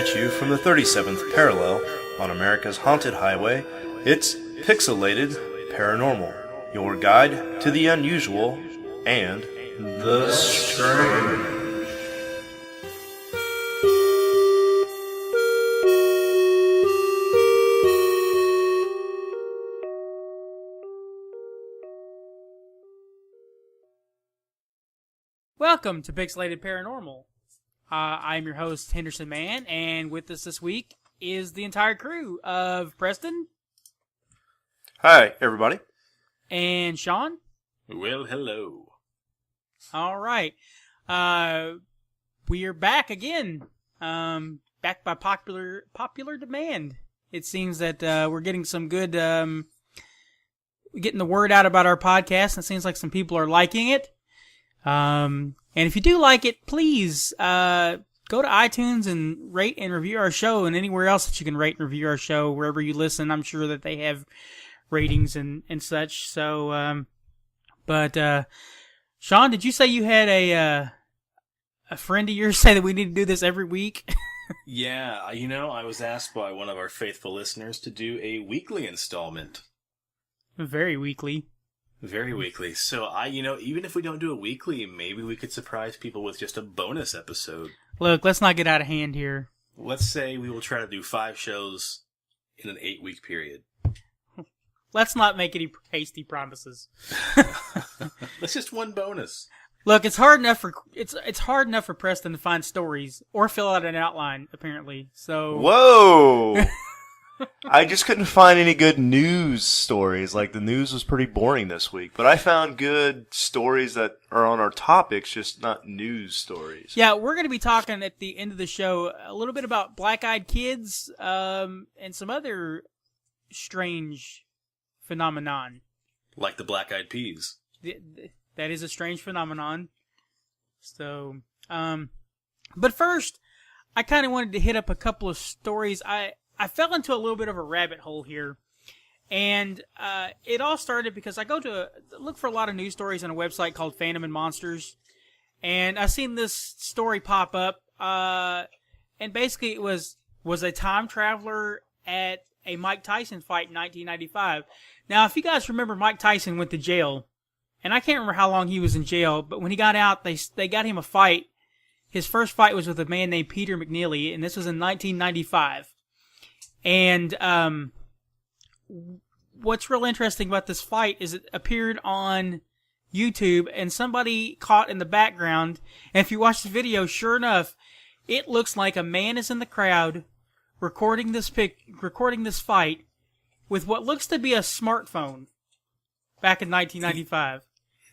at you from the 37th parallel on America's haunted highway. It's Pixelated Paranormal, your guide to the unusual and the strange. Welcome to Pixelated Paranormal. I'm your host, Henderson Mann, and with us this week is the entire crew of Preston. Hi, everybody. And Sean. Well, hello. All right. We are back again. Back by popular demand. It seems that we're getting some good, getting the word out about our podcast, and it seems like some people are liking it. And if you do like it, please, go to iTunes and rate and review our show, and anywhere else that you can rate and review our show, wherever you listen. I'm sure that they have ratings and such. So, Sean, did you say you had a friend of yours say that we need to do this every week? Yeah, I was asked by one of our faithful listeners to do a weekly installment. Very weekly. Very weekly. So, even if we don't do a weekly, maybe we could surprise people with just a bonus episode. Look, let's not get out of hand here. Let's say we will try to do 5 shows in an 8-week period. Let's not make any hasty promises. That's just one bonus. Look, it's hard enough for Preston to find stories or fill out an outline, apparently. So Whoa! I just couldn't find any good news stories. Like, the news was pretty boring this week. But I found good stories that are on our topics, just not news stories. Yeah, we're going to be talking at the end of the show a little bit about black-eyed kids and some other strange phenomenon. Like the black-eyed peas. That is a strange phenomenon. So, but first, I kind of wanted to hit up a couple of stories. I fell into a little bit of a rabbit hole here, and it all started because I go to look for a lot of news stories on a website called Phantom and Monsters, and I seen this story pop up, and basically it was a time traveler at a Mike Tyson fight in 1995. Now, if you guys remember, Mike Tyson went to jail, and I can't remember how long he was in jail, but when he got out, they got him a fight. His first fight was with a man named Peter McNeely, and this was in 1995. And what's real interesting about this fight is it appeared on YouTube, and somebody caught in the background. And if you watch the video, sure enough, it looks like a man is in the crowd recording this fight with what looks to be a smartphone back in 1995.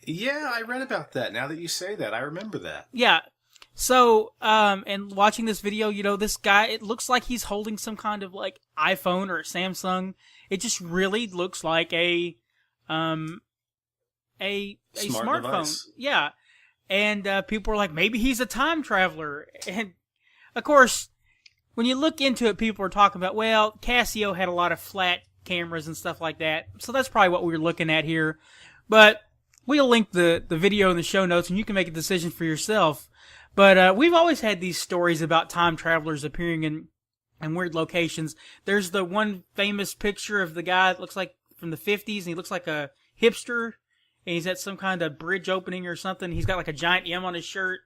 Yeah, I read about that. Now that you say that, I remember that. Yeah. So, and watching this video, this guy, it looks like he's holding some kind of, like, iPhone or a Samsung. It just really looks like a smartphone. Device. Yeah. And, people were like, maybe he's a time traveler. And, of course, when you look into it, people are talking about, well, Casio had a lot of flat cameras and stuff like that. So that's probably what we were looking at here. But we'll link the video in the show notes, and you can make a decision for yourself. But we've always had these stories about time travelers appearing in weird locations. There's the one famous picture of the guy that looks like from the 50s, and he looks like a hipster, and he's at some kind of bridge opening or something. He's got like a giant M on his shirt.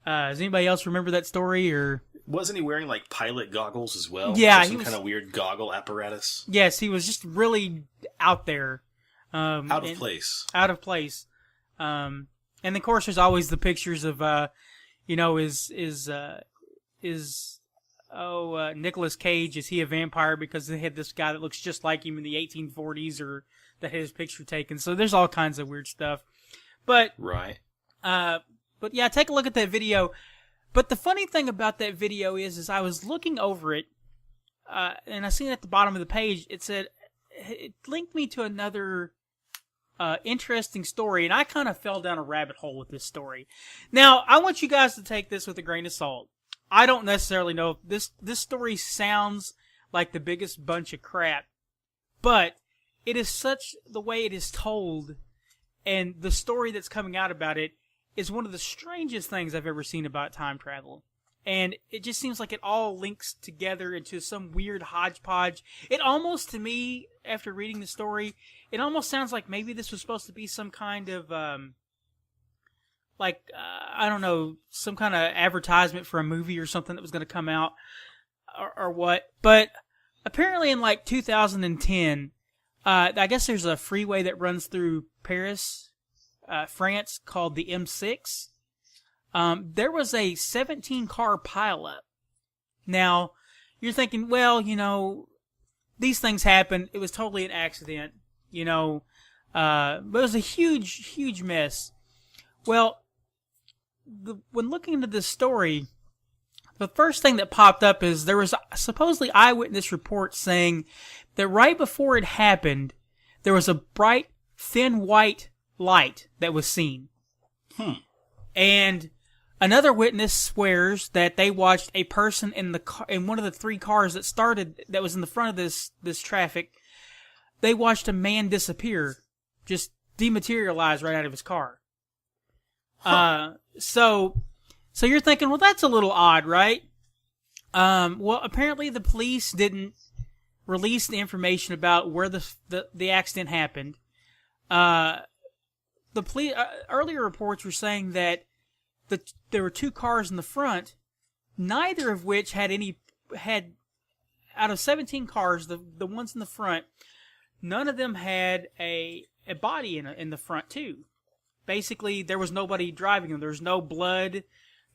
Does anybody else remember that story? Or wasn't he wearing like pilot goggles as well? Yeah, some kind of weird goggle apparatus. Yes, he was just really out there. Out of place. Out of place. And of course, there's always the pictures of Nicolas Cage, is he a vampire because they had this guy that looks just like him in the 1840s, or that had his picture taken. So there's all kinds of weird stuff. But right. But yeah, take a look at that video. But the funny thing about that video is I was looking over it, and I seen at the bottom of the page, it linked me to another interesting story, and I kind of fell down a rabbit hole with this story. Now, I want you guys to take this with a grain of salt. I don't necessarily know if this story sounds like the biggest bunch of crap, but it is such the way it is told, and the story that's coming out about it is one of the strangest things I've ever seen about time travel. And it just seems like it all links together into some weird hodgepodge. It almost, to me, after reading the story, it almost sounds like maybe this was supposed to be some kind of, I don't know, some kind of advertisement for a movie or something that was going to come out, or what. But apparently in like 2010, I guess there's a freeway that runs through Paris, France, called the M6. There was a 17-car pileup. Now, you're thinking, well, you know, these things happen. It was totally an accident, you know. But it was a huge, huge mess. Well, when looking into this story, the first thing that popped up is there was supposedly eyewitness reports saying that right before it happened, there was a bright, thin white light that was seen. And another witness swears that they watched a person in one of the 3 cars that was in the front of this traffic. They watched a man disappear, just dematerialize right out of his car. So you're thinking, well, that's a little odd, right? Well, apparently the police didn't release the information about where the accident happened. The police earlier reports were saying that there were 2 cars in the front, neither of which had out of 17 cars, the ones in the front, none of them had a body in the front too. Basically, there was nobody driving them. There was no blood,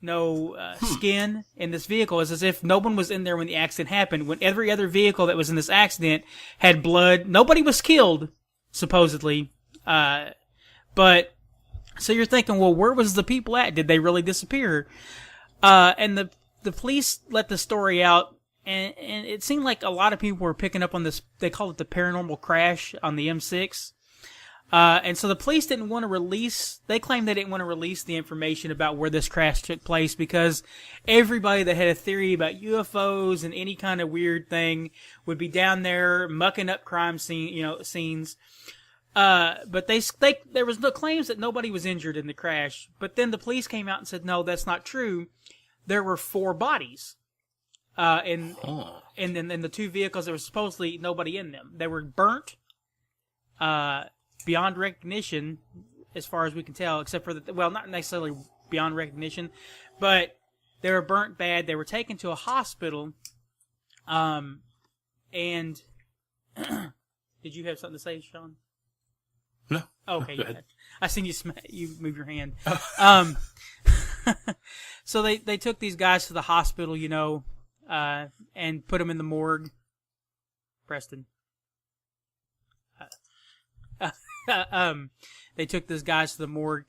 no skin in this vehicle. It's as if no one was in there when the accident happened. When every other vehicle that was in this accident had blood, nobody was killed, supposedly. But so you're thinking, well, where was the people at? Did they really disappear? And the police let the story out, and it seemed like a lot of people were picking up on this. They called it the Paranormal Crash on the M6. And so the police didn't want to they claimed they didn't want to release the information about where this crash took place because everybody that had a theory about UFOs and any kind of weird thing would be down there mucking up crime scenes. But there was no claims that nobody was injured in the crash. But then the police came out and said, no, that's not true. There were 4 bodies. In the 2 vehicles, there was supposedly nobody in them. They were burnt, beyond recognition, as far as we can tell, except for not necessarily beyond recognition, but they were burnt bad. They were taken to a hospital, and did you have something to say, Sean? No. Okay. Go ahead. I seen you move your hand. So they took these guys to the hospital, and put them in the morgue. Preston. They took these guys to the morgue,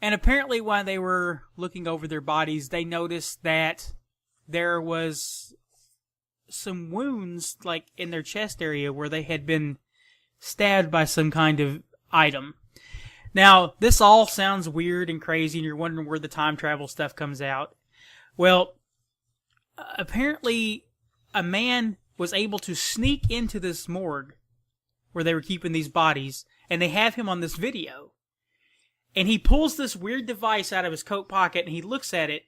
and apparently while they were looking over their bodies, they noticed that there was some wounds, like in their chest area, where they had been stabbed by some kind of item. Now, this all sounds weird and crazy, and you're wondering where the time travel stuff comes out. Well, apparently a man was able to sneak into this morgue where they were keeping these bodies, and they have him on this video. And he pulls this weird device out of his coat pocket, and he looks at it,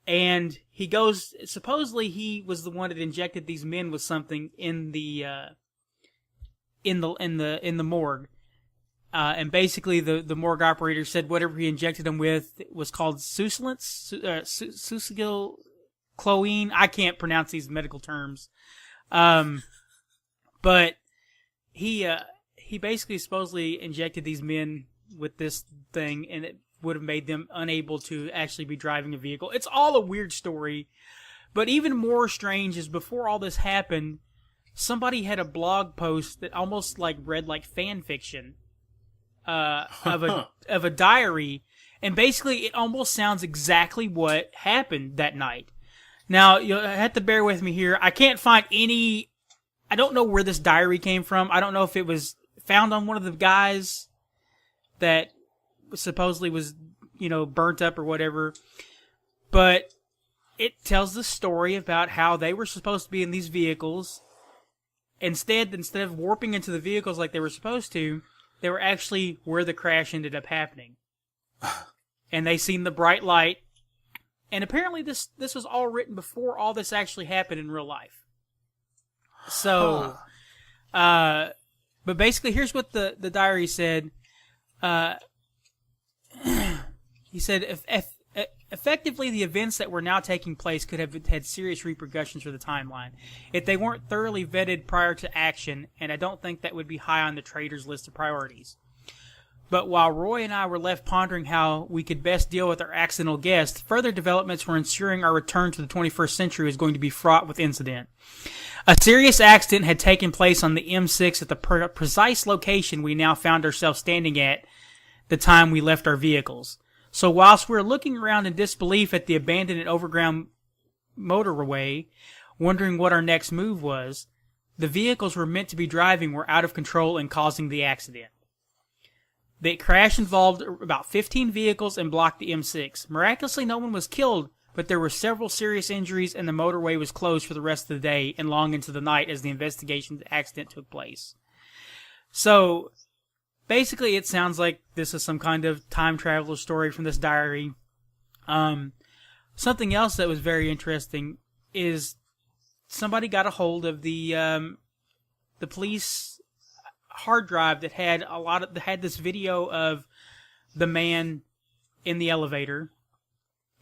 and he goes, supposedly he was the one that injected these men with something in the morgue. And basically the morgue operator said whatever he injected them with was called succinyl chlorine. I can't pronounce these medical terms. But he basically supposedly injected these men with this thing, and it would have made them unable to actually be driving a vehicle. It's all a weird story, but even more strange is before all this happened, somebody had a blog post that almost read like fan fiction of a diary, and basically it almost sounds exactly what happened that night. Now, you'll have to bear with me here. I can't find any. I don't know where this diary came from. I don't know if it was found on one of the guys that supposedly was, burnt up or whatever. But it tells the story about how they were supposed to be in these vehicles. Instead of warping into the vehicles like they were supposed to, they were actually where the crash ended up happening. And they seen the bright light, And apparently this was all written before all this actually happened in real life. So, but basically, here's what the diary said. He said, effectively, the events that were now taking place could have had serious repercussions for the timeline if they weren't thoroughly vetted prior to action, and I don't think that would be high on the trader's list of priorities. But while Roy and I were left pondering how we could best deal with our accidental guest, further developments were ensuring our return to the 21st century was going to be fraught with incident. A serious accident had taken place on the M6 at the precise location we now found ourselves standing at the time we left our vehicles. So whilst we were looking around in disbelief at the abandoned and overground motorway, wondering what our next move was, the vehicles we're meant to be driving were out of control and causing the accident. The crash involved about 15 vehicles and blocked the M6. Miraculously, no one was killed, but there were several serious injuries and the motorway was closed for the rest of the day and long into the night as the investigation of the accident took place. So, basically, it sounds like this is some kind of time traveler story from this diary. Something else that was very interesting is somebody got a hold of the police hard drive that had this video of the man in the elevator,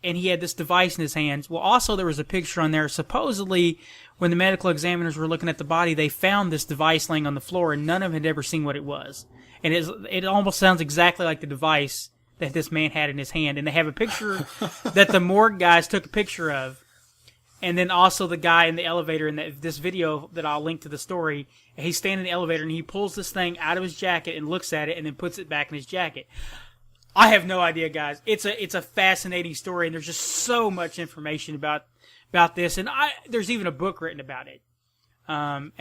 and he had this device in his hands. Well, also there was a picture on there. Supposedly, when the medical examiners were looking at the body, they found this device laying on the floor, and none of them had ever seen what it was. And it almost sounds exactly like the device that this man had in his hand. And they have a picture that the morgue guys took a picture of. And then also the guy in the elevator in this video that I'll link to the story, he's standing in the elevator and he pulls this thing out of his jacket and looks at it and then puts it back in his jacket. I have no idea, guys. It's a fascinating story, and there's just so much information about this. And there's even a book written about it. And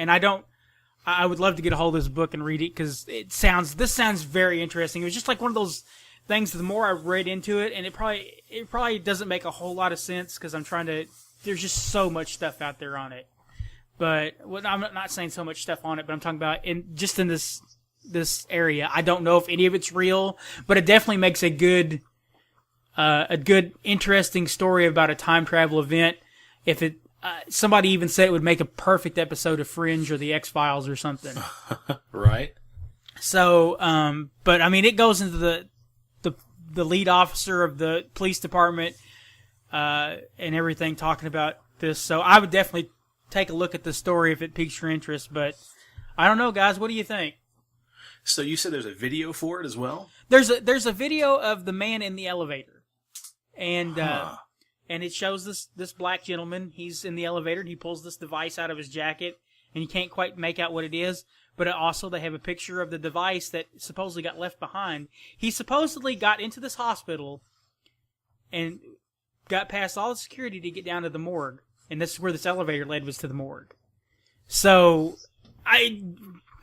I would love to get a hold of this book and read it because this sounds very interesting. It was just like one of those things. The more I read into it, and it probably doesn't make a whole lot of sense because there's just so much stuff out there on it. But I'm not saying so much stuff on it, but I'm talking about in this area. I don't know if any of it's real, but it definitely makes a good, interesting story about a time travel event. If it, somebody even said it would make a perfect episode of Fringe or the X-Files or something. Right. So, but I mean, it goes into the lead officer of the police department, and everything talking about this. So I would definitely take a look at the story if it piques your interest, but I don't know, guys. What do you think? So you said there's a video for it as well? There's a video of the man in the elevator, and it shows this black gentleman. He's in the elevator and he pulls this device out of his jacket, and you can't quite make out what it is. But also they have a picture of the device that supposedly got left behind. He supposedly got into this hospital and got past all the security to get down to the morgue, and this is where this elevator led, was to the morgue. So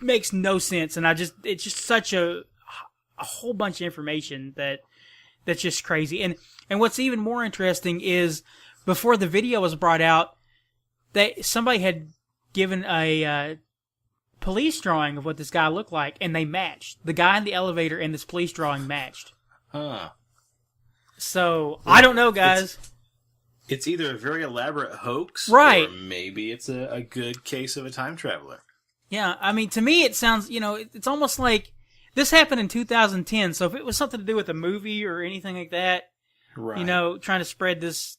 makes no sense, and it's just such a whole bunch of information that's just crazy. And what's even more interesting is before the video was brought out, somebody had given a police drawing of what this guy looked like, and they matched. The guy in the elevator and this police drawing matched. Huh. So, I don't know, guys. It's either a very elaborate hoax, right, or maybe it's a good case of a time traveler. Yeah, I mean, to me it sounds, it's almost like this happened in 2010, so if it was something to do with a movie or anything like that, right, trying to spread this,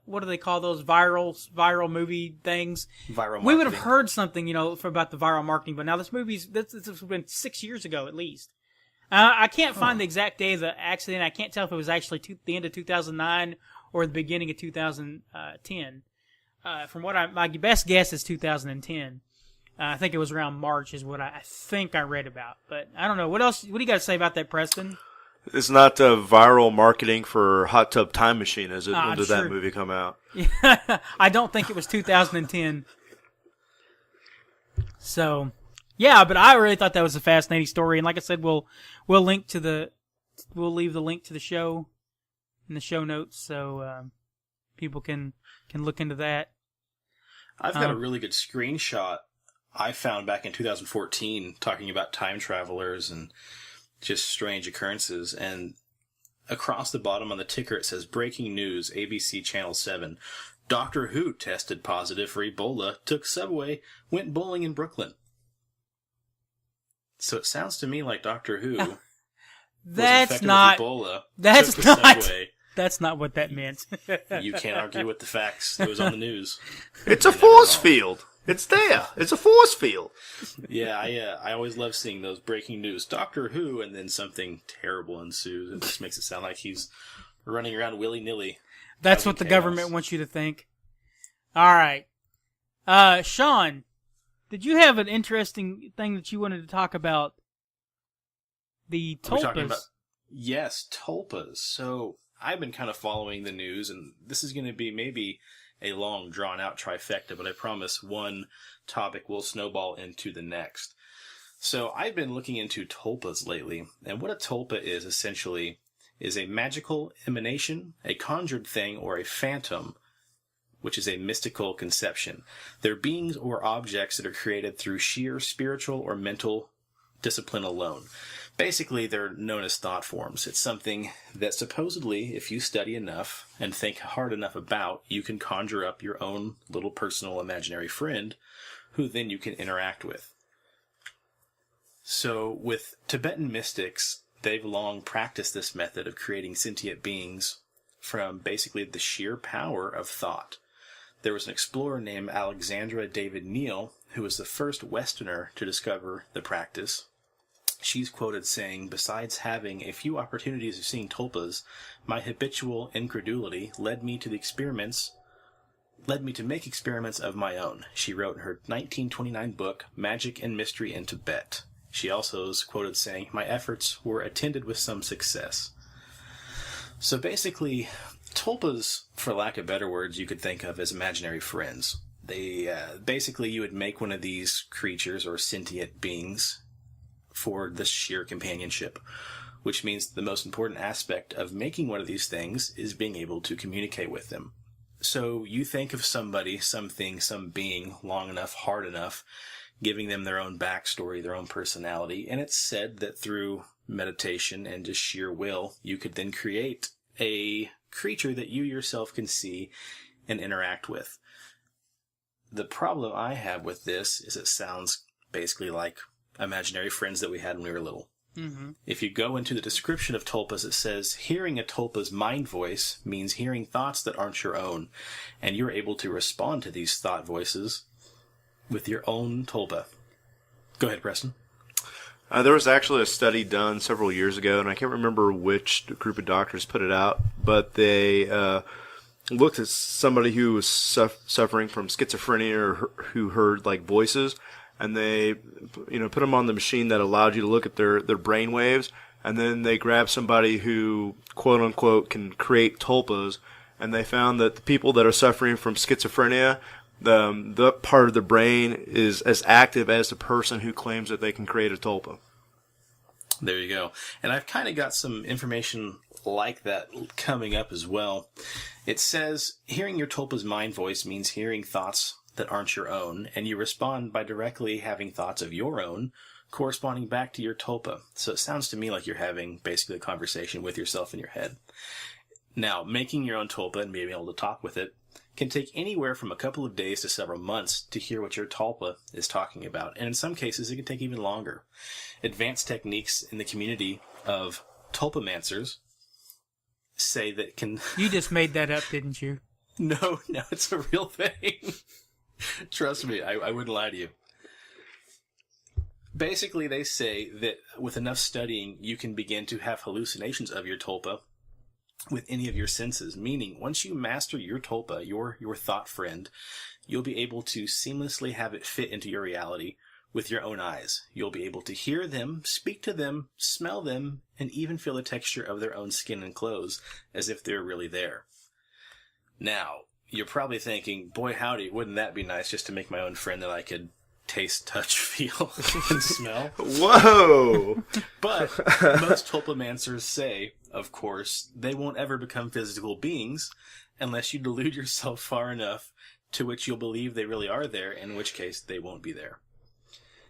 what do they call those viral movie things? Viral marketing. We would have heard something, about the viral marketing, but now this has been 6 years ago at least. I can't find the exact day of the accident. I can't tell if it was actually the end of 2009 or the beginning of 2010. From what my best guess is 2010. I think it was around March is what I think I read about. But I don't know. What else? What do you got to say about that, Preston? It's not viral marketing for Hot Tub Time Machine, is it? When did sure. that movie come out? I don't think it was 2010. So, yeah, but I really thought that was a fascinating story. And like I said, we'll leave the link to the show in the show notes, so people can look into that. I've got a really good screenshot I found back in 2014 talking about time travelers and just strange occurrences. And across the bottom on the ticker it says, breaking news, ABC Channel 7. Doctor Who tested positive for Ebola, took subway, went bowling in Brooklyn. So it sounds to me like Doctor Who was infected with Ebola, took the subway. That's not what that meant. You can't argue with the facts. It was on the news. It's a force field. It's there. It's a force field. Yeah, I always love seeing those breaking news. Doctor Who, and then something terrible ensues. It just makes it sound like he's running around willy-nilly. That's what the government wants you to think. All right. Sean, did you have an interesting thing that you wanted to talk about? The tulpas. Yes, tulpas. So I've been kind of following the news, and this is going to be maybe a long, drawn-out trifecta, but I promise one topic will snowball into the next. So I've been looking into tulpas lately, and what a tulpa is essentially is a magical emanation, a conjured thing, or a phantom, which is a mystical conception. They're beings or objects that are created through sheer spiritual or mental discipline alone. Basically, they're known as thought forms. It's something that supposedly, if you study enough and think hard enough about, you can conjure up your own little personal imaginary friend who then you can interact with. So with Tibetan Mystics, they've long practiced this method of creating sentient beings from basically the sheer power of thought. There was an explorer named Alexandra David Neal who was the first Westerner to discover the practice. She's quoted saying, "Besides having a few opportunities of seeing tulpas, my habitual incredulity led me to make experiments of my own," she wrote in her 1929 book, Magic and Mystery in Tibet. She also is quoted saying, "My efforts were attended with some success." So basically, tulpas, for lack of better words, you could think of as imaginary friends. They basically, you would make one of these creatures or sentient beings for the sheer companionship, which means the most important aspect of making one of these things is being able to communicate with them. So you think of somebody, something, some being long enough, hard enough, giving them their own backstory, their own personality, and it's said that through meditation and just sheer will, you could then create a creature that you yourself can see and interact with. The problem I have with this is it sounds basically like imaginary friends that we had when we were little. Mm-hmm. If you go into the description of tulpas, it says, hearing a tulpa's mind voice means hearing thoughts that aren't your own, and you're able to respond to these thought voices with your own tulpa. Go ahead, Preston. There was actually a study done several years ago, and I can't remember which group of doctors put it out, but they looked at somebody who was suffering from schizophrenia or who heard like voices, and they put them on the machine that allowed you to look at their brain waves, and then they grabbed somebody who, quote unquote, can create tulpas, and they found that the people that are suffering from schizophrenia, the part of the brain is as active as the person who claims that they can create a tulpa. There you go. And I've kind of got some information like that coming up as well. It says, hearing your tulpa's mind voice means hearing thoughts that aren't your own, and you respond by directly having thoughts of your own corresponding back to your tulpa. So it sounds to me like you're having basically a conversation with yourself in your head. Now, making your own tulpa and being able to talk with it can take anywhere from a couple of days to several months to hear what your tulpa is talking about, and in some cases it can take even longer. Advanced techniques in the community of tulpamancers say that can... You just made that up, didn't you? No, it's a real thing. Trust me, I wouldn't lie to you. Basically, they say that with enough studying, you can begin to have hallucinations of your tulpa with any of your senses, meaning once you master your tulpa, your thought friend, you'll be able to seamlessly have it fit into your reality with your own eyes. You'll be able to hear them, speak to them, smell them, and even feel the texture of their own skin and clothes as if they're really there. Now, you're probably thinking, boy howdy, wouldn't that be nice just to make my own friend that I could taste, touch, feel, and smell? Whoa! But most tulpamancers say, of course, they won't ever become physical beings unless you delude yourself far enough to which you'll believe they really are there, in which case they won't be there.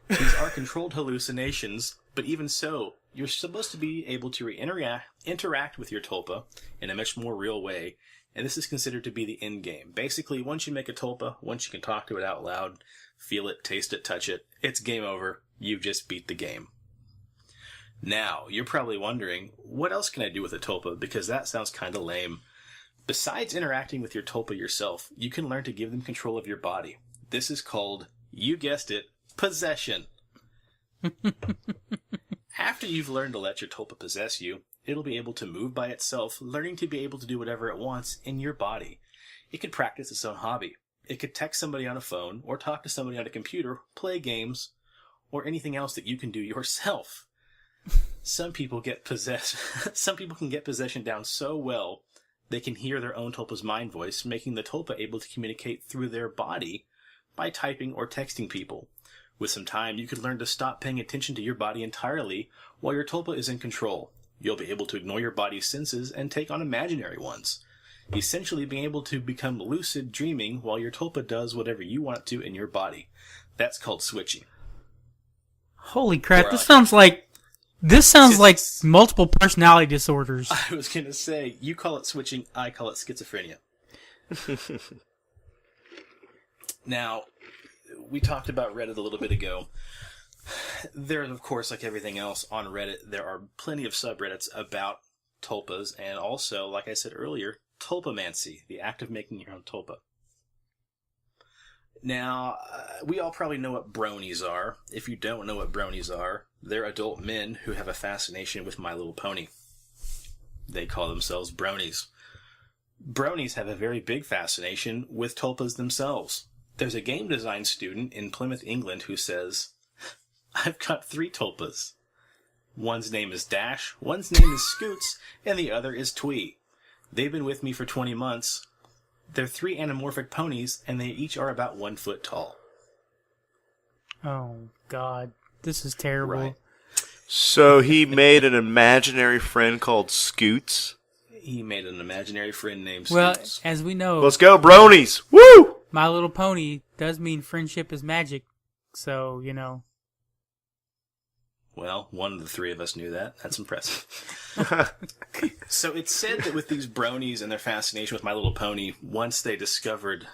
These are controlled hallucinations, but even so, you're supposed to be able to interact with your tulpa in a much more real way, and this is considered to be the end game. Basically, once you make a tulpa, once you can talk to it out loud, feel it, taste it, touch it, it's game over. You've just beat the game. Now, you're probably wondering, what else can I do with a tulpa? Because that sounds kind of lame. Besides interacting with your tulpa yourself, you can learn to give them control of your body. This is called, you guessed it, possession. After you've learned to let your tulpa possess you, it'll be able to move by itself, learning to be able to do whatever it wants in your body. It could practice its own hobby. It could text somebody on a phone, or talk to somebody on a computer, play games, or anything else that you can do yourself. Some people can get possession down so well, they can hear their own tulpa's mind voice, making the tulpa able to communicate through their body by typing or texting people. With some time, you could learn to stop paying attention to your body entirely while your tulpa is in control. You'll be able to ignore your body's senses and take on imaginary ones, essentially being able to become lucid dreaming while your tulpa does whatever you want it to in your body. That's called switching. Holy crap, this sounds like multiple personality disorders. I was going to say, you call it switching, I call it schizophrenia. Now, we talked about Reddit a little bit ago. There, of course, like everything else on Reddit, there are plenty of subreddits about tulpas, and also, like I said earlier, tulpamancy, the act of making your own tulpa. Now, we all probably know what bronies are. If you don't know what bronies are, they're adult men who have a fascination with My Little Pony. They call themselves bronies. Bronies have a very big fascination with tulpas themselves. There's a game design student in Plymouth, England who says, I've got 3 tulpas. One's name is Dash, one's name is Scoots, and the other is Twee. They've been with me for 20 months. They're 3 anamorphic ponies, and they each are about 1 foot tall. Oh, God. This is terrible. Right. So he made an imaginary friend called Scoots? He made an imaginary friend named Well, Scoots. as we know, Let's go, bronies! Woo! My Little Pony does mean friendship is magic. So, you know. Well, one of the 3 of us knew that. That's impressive. So it's said that with these bronies and their fascination with My Little Pony, once they discovered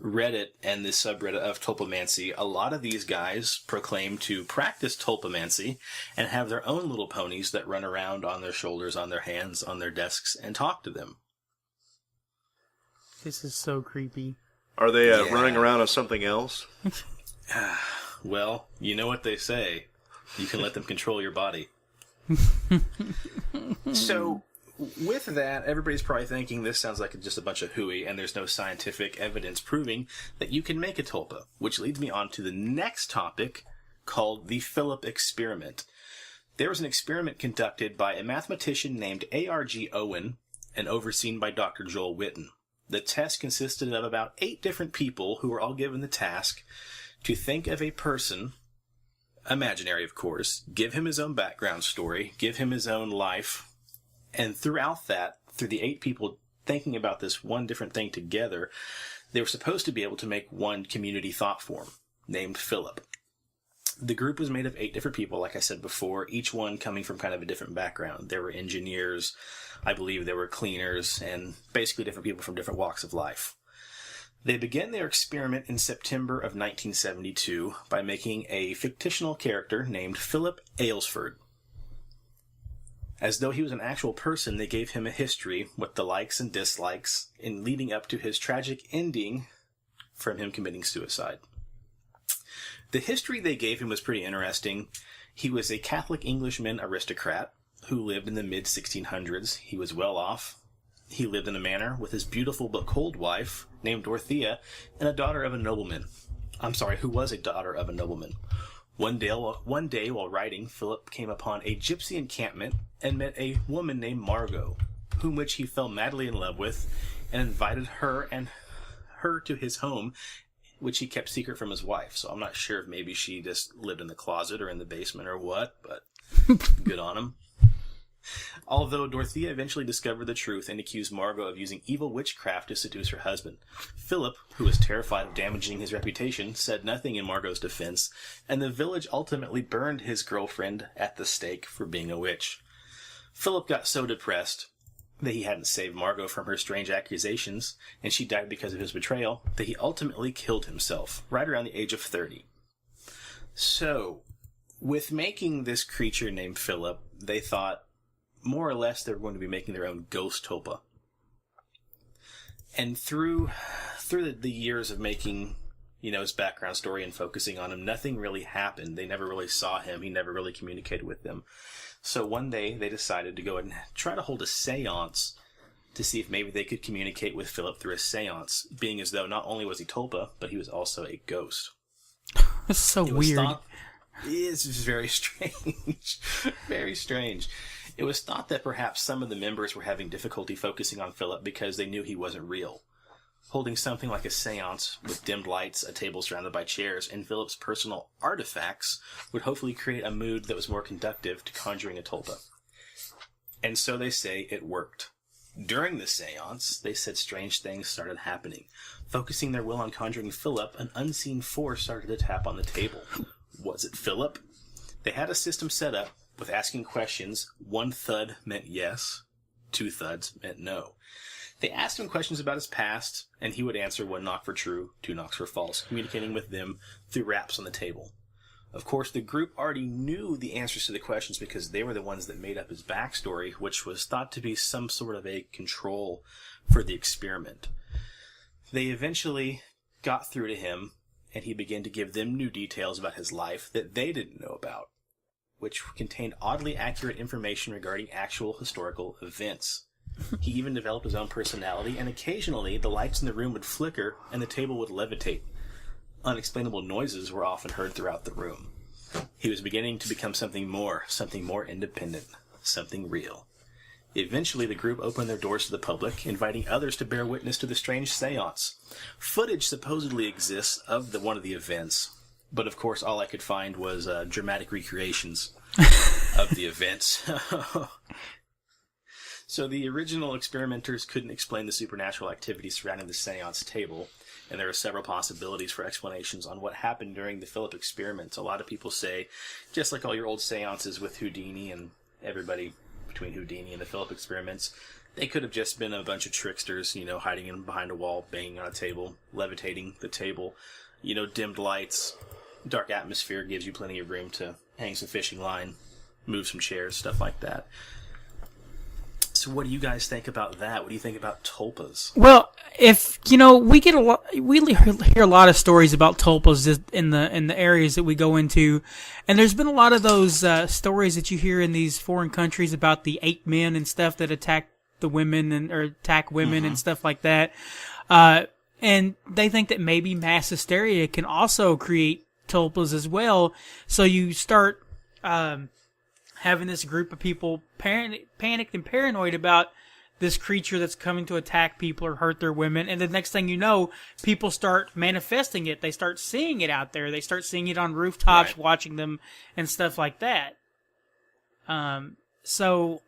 Reddit and this subreddit of tulpamancy, a lot of these guys proclaim to practice tulpamancy and have their own little ponies that run around on their shoulders, on their hands, on their desks, and talk to them. This is so creepy. Are they running around on something else? Well, you know what they say. You can let them control your body. So, with that, everybody's probably thinking this sounds like just a bunch of hooey, and there's no scientific evidence proving that you can make a tulpa, which leads me on to the next topic called the Philip experiment. There was an experiment conducted by a mathematician named A.R.G. Owen and overseen by Dr. Joel Witten. The test consisted of about 8 different people who were all given the task to think of a person, imaginary of course, give him his own background story, give him his own life, and throughout that, through the 8 people thinking about this one different thing together, they were supposed to be able to make one community thought form, named Philip. The group was made of 8 different people, like I said before, each one coming from kind of a different background. There were engineers, I believe there were cleaners, and basically different people from different walks of life. They began their experiment in September of 1972 by making a fictional character named Philip Aylesford. As though he was an actual person, they gave him a history with the likes and dislikes in leading up to his tragic ending from him committing suicide. The history they gave him was pretty interesting. He was a Catholic Englishman aristocrat who lived in the mid-1600s. He was well off. He lived in a manor with his beautiful but cold wife named Dorothea and a daughter of a nobleman. Who was a daughter of a nobleman. One day while riding, Philip came upon a gypsy encampment and met a woman named Margot, whom which he fell madly in love with and invited her to his home, which he kept secret from his wife. So I'm not sure if maybe she just lived in the closet or in the basement or what, but good on him. Although Dorothea eventually discovered the truth and accused Margot of using evil witchcraft to seduce her husband. Philip, who was terrified of damaging his reputation, said nothing in Margot's defense, and the village ultimately burned his girlfriend at the stake for being a witch. Philip got so depressed that he hadn't saved Margot from her strange accusations, and she died because of his betrayal, that he ultimately killed himself, right around the age of 30. So, with making this creature named Philip, they thought, more or less, they were going to be making their own ghost Tulpa. And through the years of making, his background story and focusing on him, nothing really happened. They never really saw him. He never really communicated with them. So one day, they decided to go and try to hold a seance to see if maybe they could communicate with Philip through a seance, being as though not only was he Tulpa, but he was also a ghost. That's so weird. It's very strange. Very strange. It was thought that perhaps some of the members were having difficulty focusing on Philip because they knew he wasn't real. Holding something like a seance with dimmed lights, a table surrounded by chairs, and Philip's personal artifacts would hopefully create a mood that was more conducive to conjuring a Tulpa. And so they say it worked. During the seance, they said strange things started happening. Focusing their will on conjuring Philip, an unseen force started to tap on the table. Was it Philip? They had a system set up with asking questions. 1 thud meant yes, 2 thuds meant no. They asked him questions about his past, and he would answer 1 knock for true, 2 knocks for false, communicating with them through raps on the table. Of course, the group already knew the answers to the questions because they were the ones that made up his backstory, which was thought to be some sort of a control for the experiment. They eventually got through to him, and he began to give them new details about his life that they didn't know about, which contained oddly accurate information regarding actual historical events. He even developed his own personality, and occasionally the lights in the room would flicker and the table would levitate. Unexplainable noises were often heard throughout the room. He was beginning to become something more independent, something real. Eventually, the group opened their doors to the public, inviting others to bear witness to the strange seance. Footage supposedly exists of one of the events, but of course all I could find was dramatic recreations of the events. So the original experimenters couldn't explain the supernatural activity surrounding the seance table, and there are several possibilities for explanations on what happened during the Philip experiments. A lot of people say, just like all your old seances with Houdini and everybody between Houdini and the Philip experiments, they could have just been a bunch of tricksters, hiding in behind a wall, banging on a table, levitating the table, dimmed lights, dark atmosphere gives you plenty of room to hang some fishing line, move some chairs, stuff like that. So what do you guys think about that? What do you think about tulpas? Well, if we hear a lot of stories about tulpas in the areas that we go into, and there's been a lot of those stories that you hear in these foreign countries about the 8 men and stuff that attack the women or attack women and stuff like that. And they think that maybe mass hysteria can also create tulpas as well. So you start having this group of people panicked and paranoid about this creature that's coming to attack people or hurt their women. And the next thing you know, people start manifesting it. They start seeing it out there. They start seeing it on rooftops, right, watching them and stuff like that. So,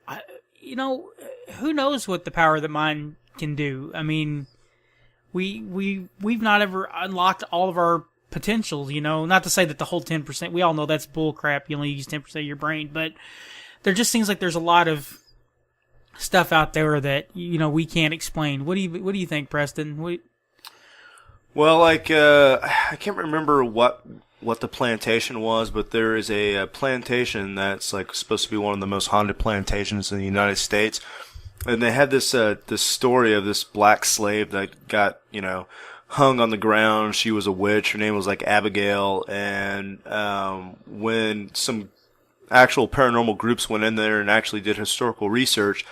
who knows what the power of the mind can do? I mean, we've not ever unlocked all of our potentials, not to say that the whole 10%, we all know that's bull crap. You only use 10% of your brain, but there just seems like there's a lot of stuff out there that, we can't explain. What do you think, Preston? Well, I can't remember what the plantation was, but there is a plantation that's supposed to be one of the most haunted plantations in the United States. And they had this story of this black slave that got, hung on the ground. She was a witch. Her name was Abigail. And when some actual paranormal groups went in there and actually did historical research,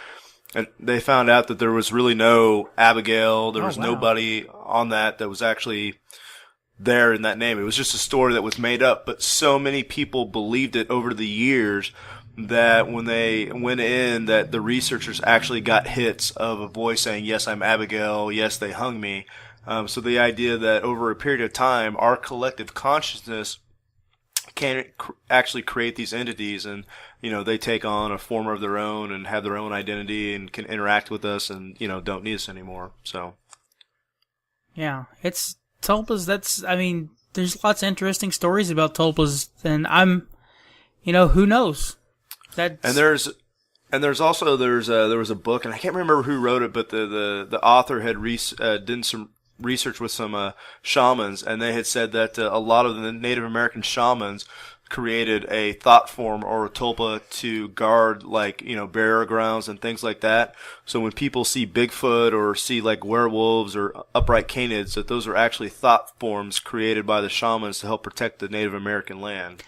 and they found out that there was really no Abigail. There was nobody on that was actually there in that name. It was just a story that was made up. But so many people believed it over the years that when they went in, that the researchers actually got hits of a voice saying, "Yes, I'm Abigail. Yes, they hung me." So the idea that over a period of time, our collective consciousness can actually create these entities, and they take on a form of their own and have their own identity and can interact with us and, don't need us anymore. So. Yeah, it's tulpas. There's lots of interesting stories about tulpas, and who knows? There was a book, and I can't remember who wrote it, but the author had did some research with some shamans, and they had said that a lot of the Native American shamans created a thought form or a tulpa to guard burial grounds and things like that. So when people see Bigfoot or see werewolves or upright canids, that those are actually thought forms created by the shamans to help protect the Native American land.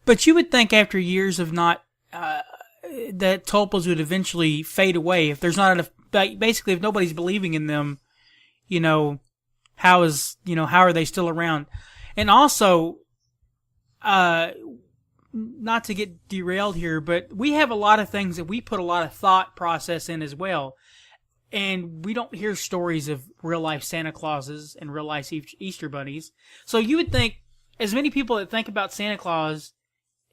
But you would think after years of not that tulpas would eventually fade away if there's not enough. Basically, if nobody's believing in them, how are they still around? And also, not to get derailed here, but we have a lot of things that we put a lot of thought process in as well. And we don't hear stories of real life Santa Clauses and real life Easter bunnies. So you would think, as many people that think about Santa Claus,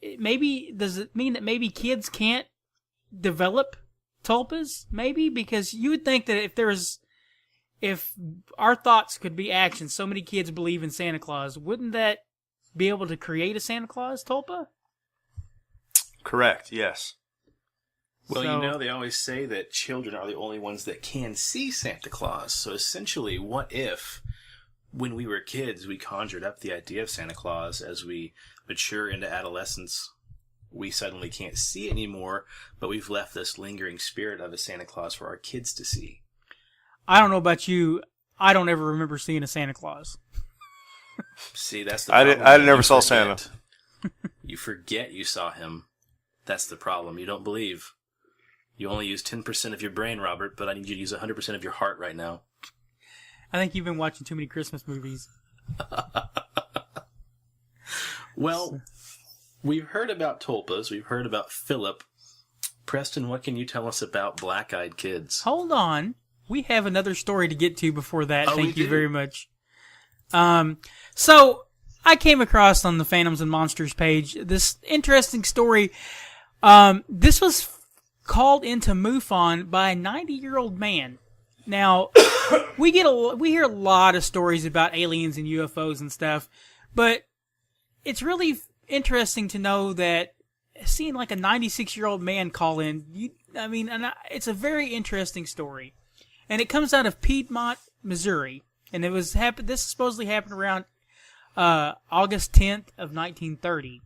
does it mean that maybe kids can't develop tulpas? Maybe, because you would think that if our thoughts could be actions, so many kids believe in Santa Claus, wouldn't that be able to create a Santa Claus tulpa? Correct, yes. Well, they always say that children are the only ones that can see Santa Claus. So essentially, what if, when we were kids, we conjured up the idea of Santa Claus? As we mature into adolescence, we suddenly can't see anymore, but we've left this lingering spirit of a Santa Claus for our kids to see. I don't know about you. I don't ever remember seeing a Santa Claus. See, that's the problem. I never saw Santa. You forget you saw him. That's the problem. You don't believe. You only use 10% of your brain, Robert, but I need you to use 100% of your heart right now. I think you've been watching too many Christmas movies. Well, we've heard about tulpas. We've heard about Philip. Preston, what can you tell us about black-eyed kids? Hold on. We have another story to get to before that. Thank you very much. So I came across on the Phantoms and Monsters page this interesting story. This was called into MUFON by a 90-year-old man. Now, we hear a lot of stories about aliens and UFOs and stuff, but it's really interesting to know that seeing a 96-year-old man call in, it's a very interesting story. And it comes out of Piedmont, Missouri. And this supposedly happened around August 10th of 1930.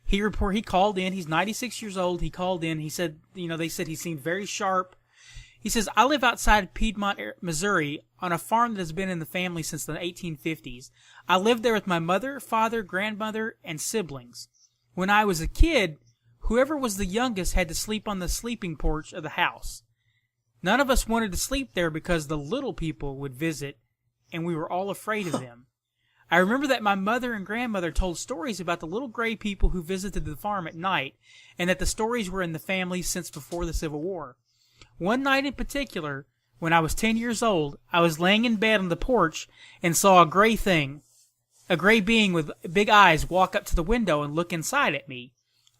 He called in. He's 96 years old. He called in. He said, they said he seemed very sharp. He says, I live outside Piedmont, Missouri, on a farm that has been in the family since the 1850s. I lived there with my mother, father, grandmother, and siblings. When I was a kid, whoever was the youngest had to sleep on the sleeping porch of the house. None of us wanted to sleep there because the little people would visit, and we were all afraid of them. I remember that my mother and grandmother told stories about the little gray people who visited the farm at night, and that the stories were in the family since before the Civil War. One night in particular, when I was 10 years old, I was laying in bed on the porch and saw a gray being with big eyes walk up to the window and look inside at me.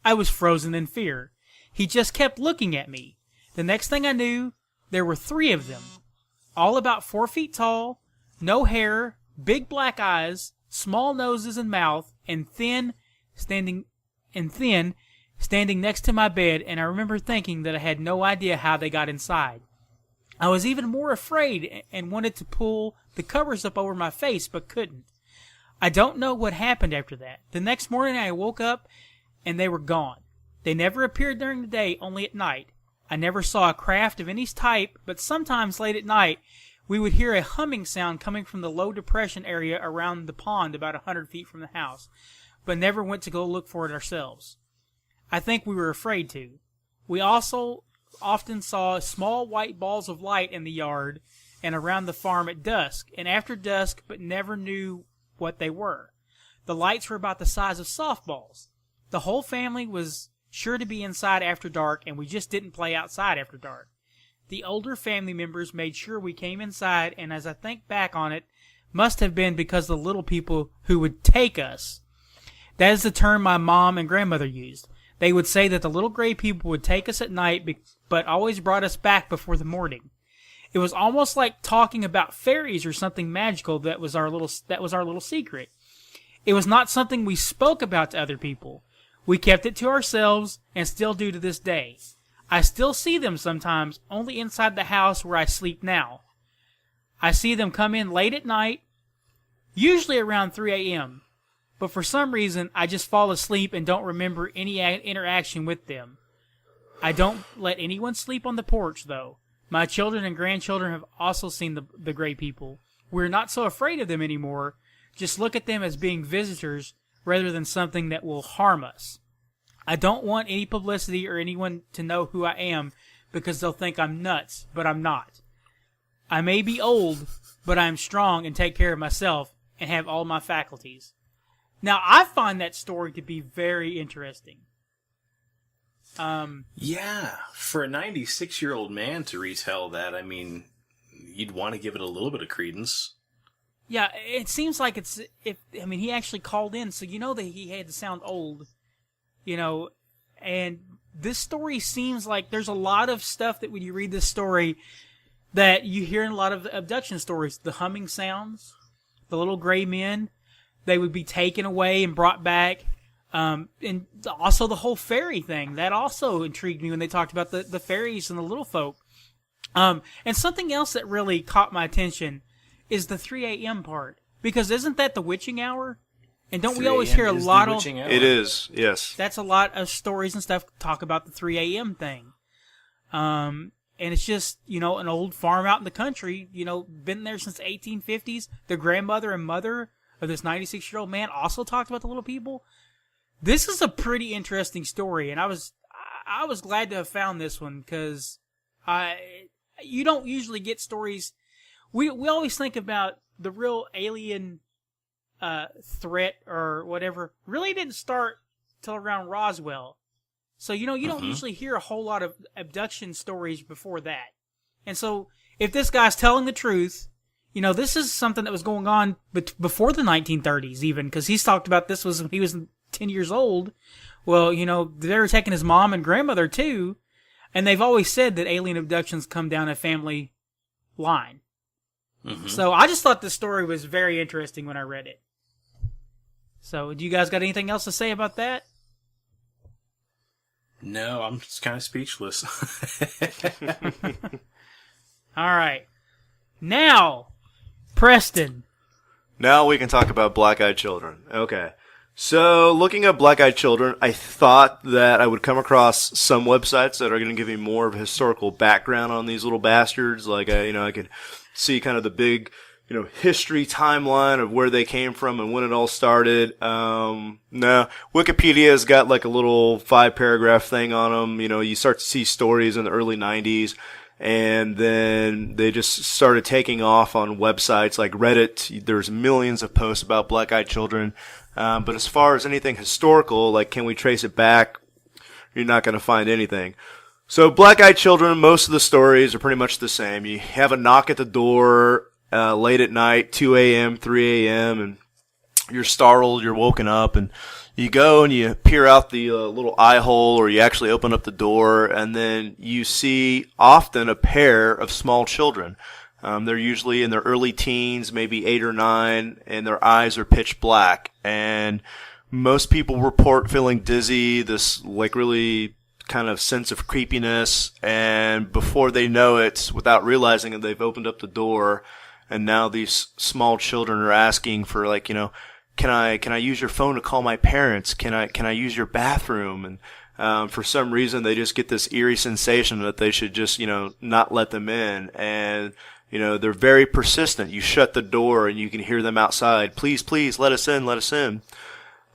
I was frozen in fear. He just kept looking at me. The next thing I knew, there were 3 of them, all about 4 feet tall, no hair, big black eyes, small noses and mouth, and standing next to my bed, and I remember thinking that I had no idea how they got inside. I was even more afraid and wanted to pull the covers up over my face, but couldn't. I don't know what happened after that. The next morning I woke up, and they were gone. They never appeared during the day, only at night. I never saw a craft of any type, but sometimes late at night, we would hear a humming sound coming from the low depression area around the pond about 100 feet from the house, but never went to go look for it ourselves. I think we were afraid to. We also often saw small white balls of light in the yard and around the farm at dusk and after dusk, but never knew what they were. The lights were about the size of softballs. The whole family was sure to be inside after dark, and we just didn't play outside after dark. The older family members made sure we came inside, and as I think back on it, must have been because of the little people who would take us. That is the term my mom and grandmother used. They would say that the little gray people would take us at night, but always brought us back before the morning. It was almost like talking about fairies or something magical that was our little secret. It was not something we spoke about to other people. We kept it to ourselves and still do to this day. I still see them sometimes, only inside the house where I sleep now. I see them come in late at night, usually around 3 a.m., but for some reason I just fall asleep and don't remember any interaction with them. I don't let anyone sleep on the porch, though. My children and grandchildren have also seen the gray people. We're not so afraid of them anymore, just look at them as being visitors rather than something that will harm us. I don't want any publicity or anyone to know who I am because they'll think I'm nuts, but I'm not. I may be old, but I am strong and take care of myself and have all my faculties. Now, I find that story to be very interesting. Yeah, for a 96-year-old man to retell that, I mean, you'd want to give it a little bit of credence. Yeah, it seems like he actually called in, so you know that he had to sound old, and this story seems like there's a lot of stuff that when you read this story that you hear in a lot of abduction stories. The humming sounds, the little gray men, they would be taken away and brought back, and also the whole fairy thing. That also intrigued me when they talked about the fairies and the little folk. And something else that really caught my attention is the 3 a.m. part. Because isn't that the witching hour? And don't we always hear a lot of... It is, yes. That's a lot of stories and stuff talk about the 3 a.m. thing. And it's just, an old farm out in the country, been there since the 1850s. The grandmother and mother of this 96-year-old man also talked about the little people. This is a pretty interesting story, and I was glad to have found this one, because you don't usually get stories... We always think about the real alien threat or whatever really didn't start till around Roswell. So, you don't usually hear a whole lot of abduction stories before that. And so, if this guy's telling the truth, this is something that was going on before the 1930s even, because he's talked about this when he was 10 years old. Well, they were taking his mom and grandmother too, and they've always said that alien abductions come down a family line. Mm-hmm. So I just thought this story was very interesting when I read it. So, do you guys got anything else to say about that? No, I'm just kind of speechless. All right. Now, Preston. Now we can talk about black-eyed children. Okay. So, looking at black-eyed children, I thought that I would come across some websites that are going to give me more of a historical background on these little bastards. Like, I could see kind of the big, history timeline of where they came from and when it all started. No, Wikipedia's got like a little 5-paragraph thing on them. You start to see stories in the early 90s, and then they just started taking off on websites like Reddit. There's millions of posts about black-eyed children. But as far as anything historical, like can we trace it back, you're not going to find anything. So black-eyed children, most of the stories are pretty much the same. You have a knock at the door late at night, 2 a.m., 3 a.m., and you're startled, you're woken up, and you go and you peer out the little eye hole, or you actually open up the door, and then you see often a pair of small children. They're usually in their early teens, maybe 8 or 9, and their eyes are pitch black. And most people report feeling dizzy, this like really kind of sense of creepiness, and before they know it, without realizing it, they've opened up the door, and now these small children are asking for can I use your phone to call my parents? Can I use your bathroom? And for some reason they just get this eerie sensation that they should just not let them in, and they're very persistent. You shut the door and you can hear them outside. Please, let us in, let us in.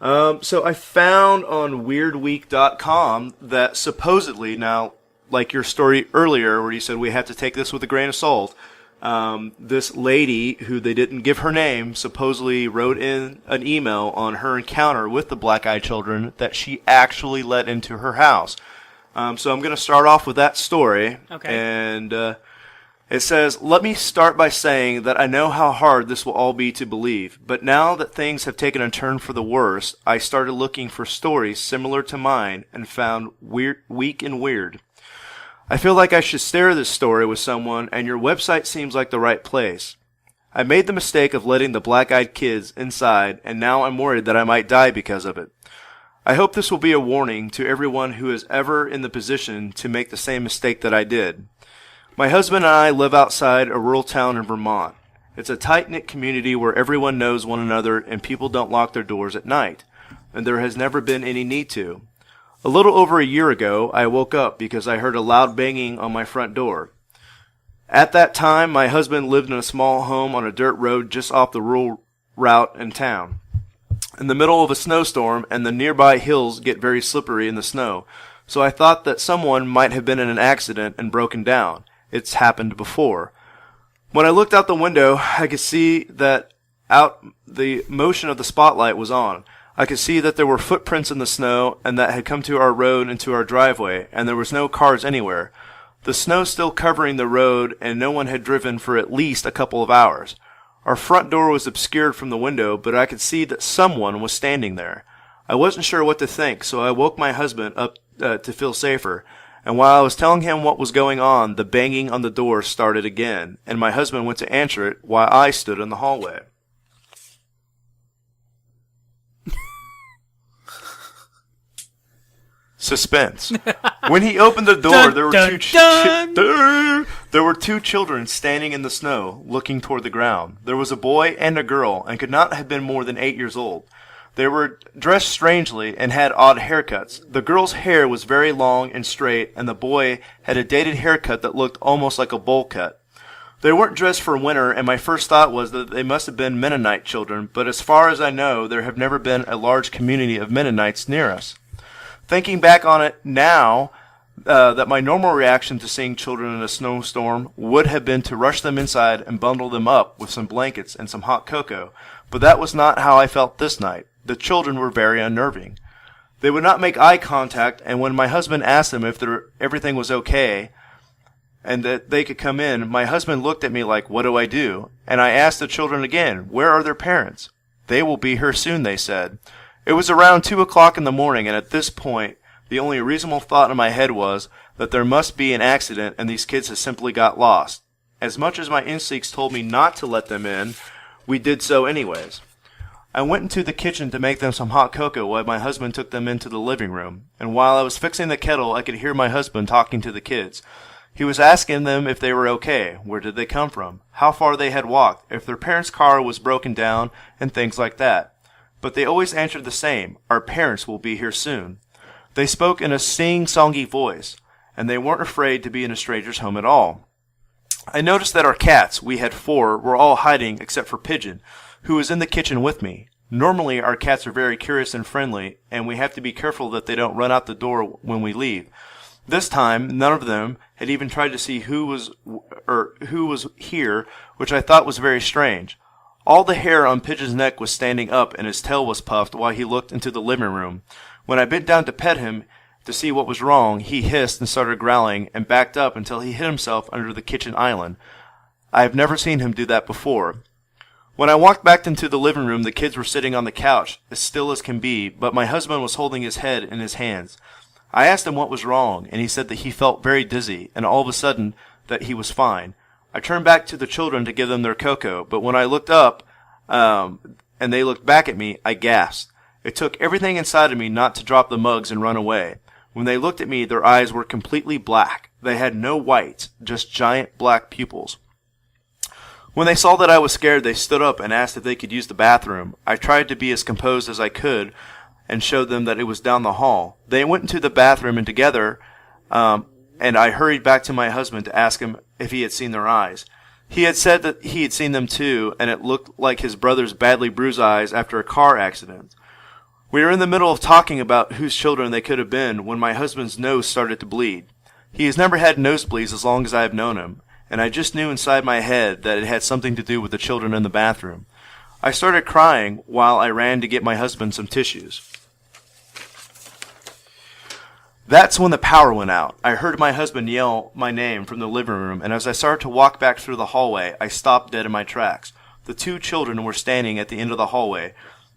So I found on weirdweek.com that supposedly, now, like your story earlier where you said we have to take this with a grain of salt, this lady, who they didn't give her name, supposedly wrote in an email on her encounter with the black-eyed children that she actually let into her house. So I'm going to start off with that story. Okay. And It says, "Let me start by saying that I know how hard this will all be to believe, but now that things have taken a turn for the worse, I started looking for stories similar to mine and found weak and weird. I feel like I should share this story with someone, and your website seems like the right place. I made the mistake of letting the black-eyed kids inside, and now I'm worried that I might die because of it. I hope this will be a warning to everyone who is ever in the position to make the same mistake that I did. My husband and I live outside a rural town in Vermont. It's a tight-knit community where everyone knows one another and people don't lock their doors at night, and there has never been any need to. A little over a year ago, I woke up because I heard a loud banging on my front door. At that time, my husband lived in a small home on a dirt road just off the rural route in town. In the middle of a snowstorm, and the nearby hills get very slippery in the snow, so I thought that someone might have been in an accident and broken down. It's happened before. When I looked out the window, I could see that the motion of the spotlight was on. I could see that there were footprints in the snow and that had come to our road and to our driveway, and there was no cars anywhere. The snow still covering the road, and no one had driven for at least a couple of hours. Our front door was obscured from the window, but I could see that someone was standing there. I wasn't sure what to think, so I woke my husband up to feel safer. And while I was telling him what was going on, the banging on the door started again, and my husband went to answer it while I stood in the hallway. Suspense. When he opened the door, there were two children standing in the snow, looking toward the ground. There was a boy and a girl, and could not have been more than 8 years old. They were dressed strangely and had odd haircuts. The girl's hair was very long and straight, and the boy had a dated haircut that looked almost like a bowl cut. They weren't dressed for winter, and my first thought was that they must have been Mennonite children, but as far as I know, there have never been a large community of Mennonites near us. Thinking back on it now, that my normal reaction to seeing children in a snowstorm would have been to rush them inside and bundle them up with some blankets and some hot cocoa, but that was not how I felt this night. The children were very unnerving. They would not make eye contact, and when my husband asked them if everything was okay and that they could come in, my husband looked at me like, "What do I do?" And I asked the children again, "Where are their parents?" "They will be here soon," they said. It was around 2 o'clock in the morning, and at this point, the only reasonable thought in my head was that there must be an accident and these kids had simply got lost. As much as my instincts told me not to let them in, we did so anyways. I went into the kitchen to make them some hot cocoa while my husband took them into the living room, and while I was fixing the kettle, I could hear my husband talking to the kids. He was asking them if they were okay, where did they come from, how far they had walked, if their parents' car was broken down, and things like that. But they always answered the same, "Our parents will be here soon." They spoke in a sing-songy voice, and they weren't afraid to be in a stranger's home at all. I noticed that our cats, we had 4, were all hiding except for Pigeon, who was in the kitchen with me. Normally, our cats are very curious and friendly, and we have to be careful that they don't run out the door when we leave. This time, none of them had even tried to see who was here, which I thought was very strange. All the hair on Pigeon's neck was standing up, and his tail was puffed while he looked into the living room. When I bent down to pet him to see what was wrong, he hissed and started growling and backed up until he hid himself under the kitchen island. I have never seen him do that before. When I walked back into the living room, the kids were sitting on the couch, as still as can be, but my husband was holding his head in his hands. I asked him what was wrong, and he said that he felt very dizzy, and all of a sudden that he was fine. I turned back to the children to give them their cocoa, but when I looked up, and they looked back at me, I gasped. It took everything inside of me not to drop the mugs and run away. When they looked at me, their eyes were completely black. They had no whites, just giant black pupils. When they saw that I was scared, they stood up and asked if they could use the bathroom. I tried to be as composed as I could and showed them that it was down the hall. They went into the bathroom and together, and I hurried back to my husband to ask him if he had seen their eyes. He had said that he had seen them too, and it looked like his brother's badly bruised eyes after a car accident. We were in the middle of talking about whose children they could have been when my husband's nose started to bleed. He has never had nosebleeds as long as I have known him, and I just knew inside my head that it had something to do with the children in the bathroom. I started crying while I ran to get my husband some tissues. That's when the power went out. I heard my husband yell my name from the living room, and as I started to walk back through the hallway, I stopped dead in my tracks. The 2 children were standing at the end of the hallway.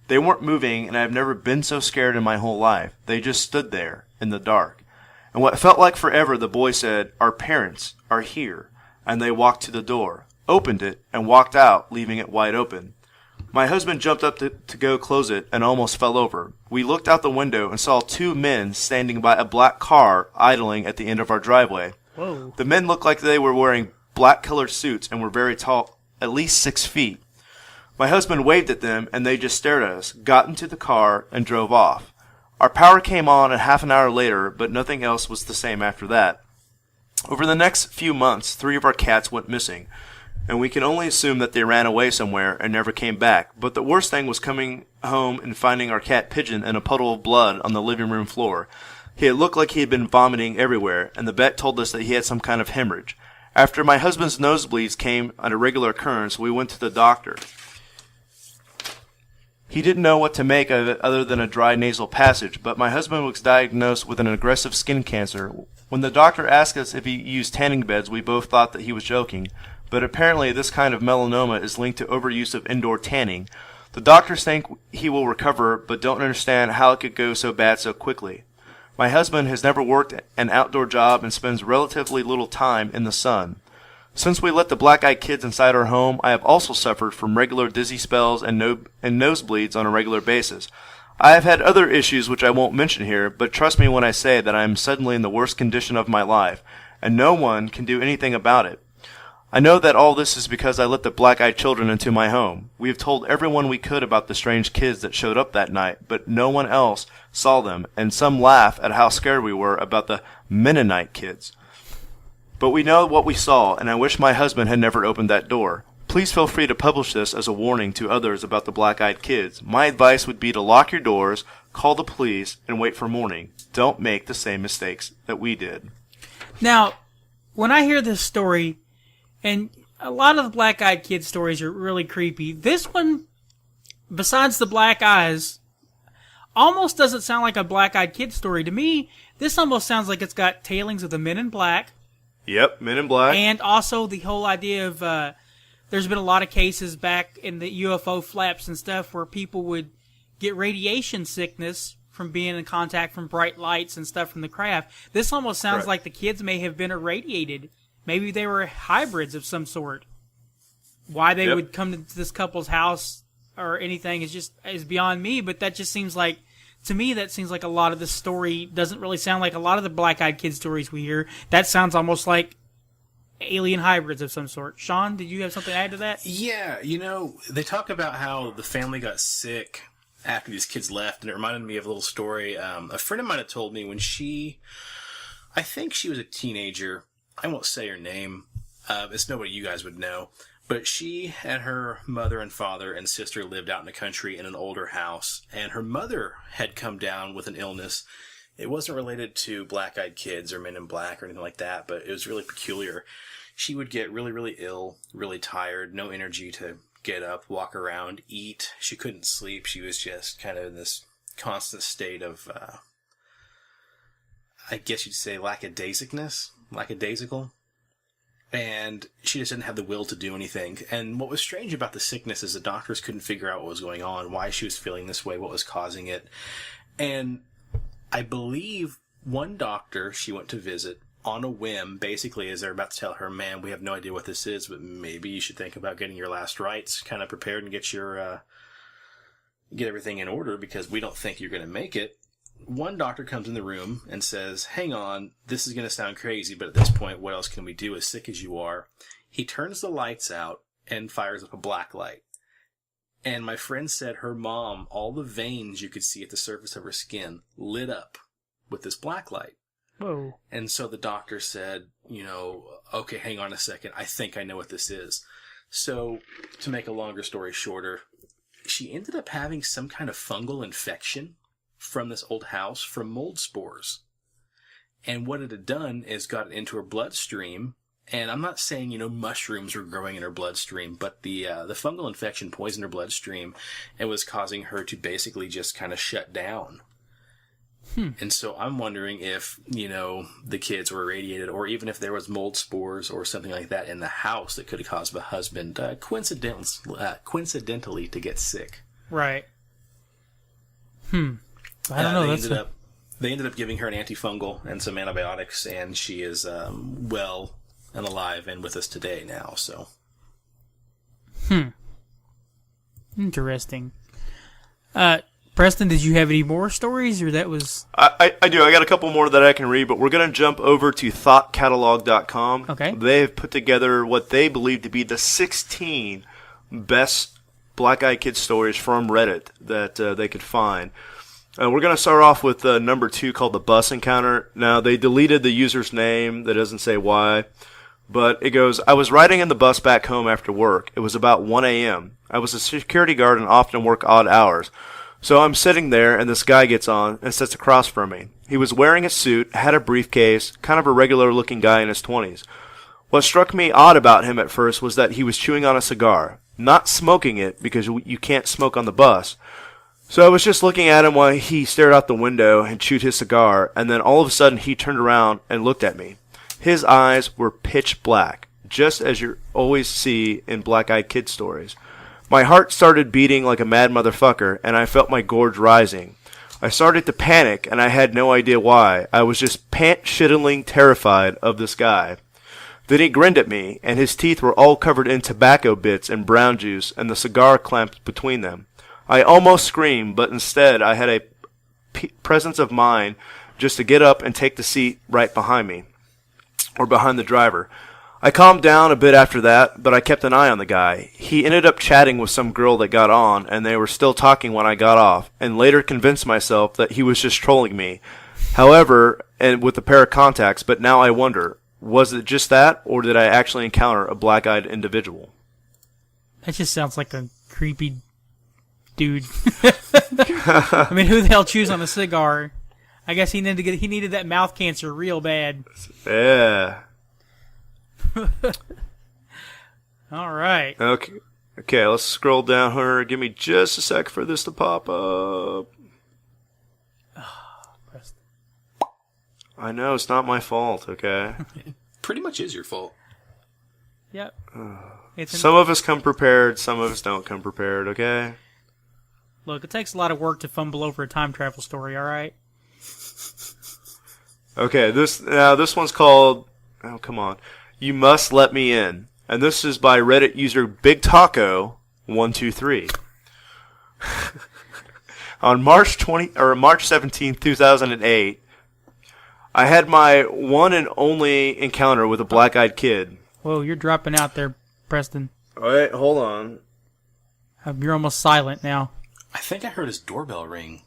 They weren't moving, and I've never been so scared in my whole life. They just stood there, in the dark. And what felt like forever, the boy said, "Our parents are here." And they walked to the door, opened it, and walked out, leaving it wide open. My husband jumped up to go close it and almost fell over. We looked out the window and saw 2 men standing by a black car idling at the end of our driveway. Whoa. The men looked like they were wearing black-colored suits and were very tall, at least 6 feet. My husband waved at them, and they just stared at us, got into the car, and drove off. Our power came on a half an hour later, but nothing else was the same after that. Over the next few months, 3 of our cats went missing, and we can only assume that they ran away somewhere and never came back. But the worst thing was coming home and finding our cat Pigeon in a puddle of blood on the living room floor. He had looked like he had been vomiting everywhere, and the vet told us that he had some kind of hemorrhage. After my husband's nosebleeds came on a regular occurrence, we went to the doctor. He didn't know what to make of it other than a dry nasal passage, but my husband was diagnosed with an aggressive skin cancer. When the doctor asked us if he used tanning beds, we both thought that he was joking, but apparently this kind of melanoma is linked to overuse of indoor tanning. The doctors think he will recover, but don't understand how it could go so bad so quickly. My husband has never worked an outdoor job and spends relatively little time in the sun. Since we let the black-eyed kids inside our home, I have also suffered from regular dizzy spells and nosebleeds on a regular basis. I have had other issues which I won't mention here, but trust me when I say that I am suddenly in the worst condition of my life, and no one can do anything about it. I know that all this is because I let the black-eyed children into my home. We have told everyone we could about the strange kids that showed up that night, but no one else saw them, and some laugh at how scared we were about the Mennonite kids. But we know what we saw, and I wish my husband had never opened that door. Please feel free to publish this as a warning to others about the black-eyed kids. My advice would be to lock your doors, call the police, and wait for morning. Don't make the same mistakes that we did. Now, when I hear this story, and a lot of the black-eyed kid stories are really creepy, this one, besides the black eyes, almost doesn't sound like a black-eyed kid story. To me, this almost sounds like it's got tailings of the Men in Black. Yep, Men in Black. And also the whole idea of, there's been a lot of cases back in the UFO flaps and stuff where people would get radiation sickness from being in contact from bright lights and stuff from the craft. This almost sounds like the kids may have been irradiated. Maybe they were hybrids of some sort. Why they would come to this couple's house or anything is beyond me, but that just seems like, to me, that seems like a lot of the story doesn't really sound like a lot of the black-eyed kid stories we hear. That sounds almost like alien hybrids of some sort. Sean, did you have something to add to that? Yeah, they talk about how the family got sick after these kids left, and it reminded me of a little story. A friend of mine had told me when I think she was a teenager. I won't say her name. It's nobody you guys would know. But she and her mother and father and sister lived out in the country in an older house, and her mother had come down with an illness. It wasn't related to black-eyed kids or Men in Black or anything like that, but it was really peculiar. She would get really, really ill, really tired, no energy to get up, walk around, eat. She couldn't sleep. She was just kind of in this constant state of, I guess you'd say lackadaisical. And she just didn't have the will to do anything. And what was strange about the sickness is the doctors couldn't figure out what was going on, why she was feeling this way, what was causing it. And I believe one doctor she went to visit on a whim, basically, as they're about to tell her, "Man, we have no idea what this is, but maybe you should think about getting your last rites kind of prepared and get everything in order because we don't think you're going to make it." One doctor comes in the room and says, "Hang on, this is going to sound crazy, but at this point, what else can we do, as sick as you are?" He turns the lights out and fires up a black light. And my friend said her mom, all the veins you could see at the surface of her skin lit up with this black light. Whoa. And so the doctor said, "Okay, hang on a second. I think I know what this is." So, to make a longer story shorter, she ended up having some kind of fungal infection from this old house from mold spores. And what it had done is got it into her bloodstream. And I'm not saying, mushrooms were growing in her bloodstream, but the fungal infection poisoned her bloodstream and was causing her to basically just kind of shut down. And so I'm wondering if, the kids were irradiated, or even if there was mold spores or something like that in the house that could have caused the husband coincidentally to get sick. Right. I don't know. They ended up giving her an antifungal and some antibiotics, and she is well and alive and with us today now. So. Interesting. Preston, did you have any more stories, or that was... I do. I got a couple more that I can read, but we're going to jump over to thoughtcatalog.com. Okay. They've put together what they believe to be the 16 best Black Eyed Kids stories from Reddit that they could find. We're going to start off with number 2, called The Bus Encounter. Now, they deleted the user's name. That doesn't say why. But it goes, I was riding in the bus back home after work. It was about 1 a.m. I was a security guard and often work odd hours. So I'm sitting there, and this guy gets on and sits across from me. He was wearing a suit, had a briefcase, kind of a regular-looking guy in his 20s. What struck me odd about him at first was that he was chewing on a cigar. Not smoking it, because you can't smoke on the bus. So I was just looking at him while he stared out the window and chewed his cigar, and then all of a sudden he turned around and looked at me. His eyes were pitch black, just as you always see in Black Eyed Kid stories. My heart started beating like a mad motherfucker, and I felt my gorge rising. I started to panic, and I had no idea why. I was just pant-shittingly terrified of this guy. Then he grinned at me, and his teeth were all covered in tobacco bits and brown juice, and the cigar clamped between them. I almost screamed, but instead I had a presence of mind just to get up and take the seat right behind me, or behind the driver. I calmed down a bit after that, but I kept an eye on the guy. He ended up chatting with some girl that got on, and they were still talking when I got off, and later convinced myself that he was just trolling me. However, and with a pair of contacts, but now I wonder, was it just that, or did I actually encounter a black-eyed individual? That just sounds like a creepy dude. I mean, who the hell chews on a cigar? I guess he needed that mouth cancer real bad. Yeah. All right. Okay, let's scroll down here. Give me just a sec for this to pop up. I know, it's not my fault, okay? It pretty much is your fault. Yep. Some of us come prepared, some of us don't come prepared, okay? Look, it takes a lot of work to fumble over a time travel story, all right? Okay, this one's called... Oh, come on. You Must Let Me In. And this is by Reddit user BigTaco123. On March 17, 2008, I had my one and only encounter with a black-eyed kid. Whoa, you're dropping out there, Preston. Wait, hold on. You're almost silent now. I think I heard his doorbell ring.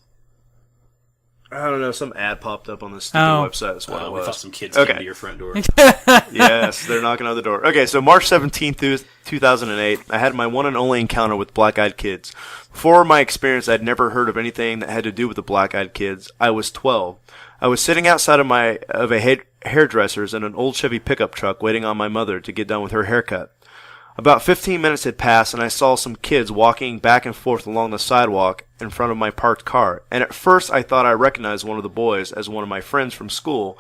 I don't know, some ad popped up on this stupid website. That's what it was. We thought some kids came to your front door. Yes, they're knocking on the door. Okay, so March 17th, 2008, I had my one and only encounter with black-eyed kids. Before my experience, I'd never heard of anything that had to do with the black-eyed kids. I was 12. I was sitting outside of a hairdresser's in an old Chevy pickup truck waiting on my mother to get done with her haircut. About 15 minutes had passed, and I saw some kids walking back and forth along the sidewalk in front of my parked car. And at first, I thought I recognized one of the boys as one of my friends from school.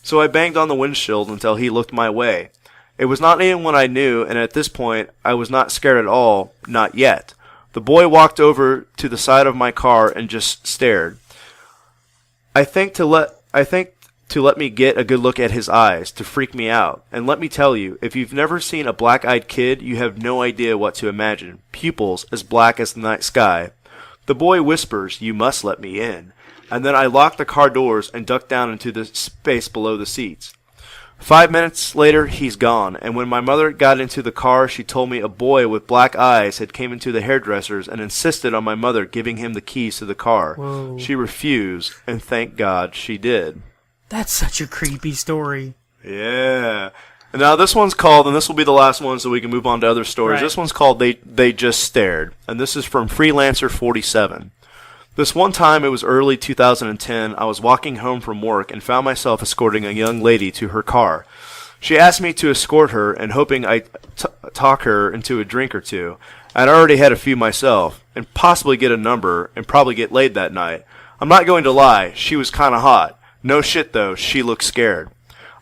So I banged on the windshield until he looked my way. It was not anyone I knew, and at this point, I was not scared at all, not yet. The boy walked over to the side of my car and just stared. I think to let me get a good look at his eyes, to freak me out. And let me tell you, if you've never seen a black-eyed kid, you have no idea what to imagine. Pupils as black as the night sky. The boy whispers, "You must let me in." And then I lock the car doors and duck down into the space below the seats. 5 minutes later, he's gone, and when my mother got into the car, she told me a boy with black eyes had came into the hairdresser's and insisted on my mother giving him the keys to the car. Whoa. She refused, and thank God she did. That's such a creepy story. Yeah. And now this one's called, and this will be the last one so we can move on to other stories. Right. This one's called They Just Stared, and this is from Freelancer47. This one time, it was early 2010, I was walking home from work and found myself escorting a young lady to her car. She asked me to escort her, and hoping I'd talk her into a drink or two. I'd already had a few myself, and possibly get a number, and probably get laid that night. I'm not going to lie, she was kind of hot. No shit though, she looked scared.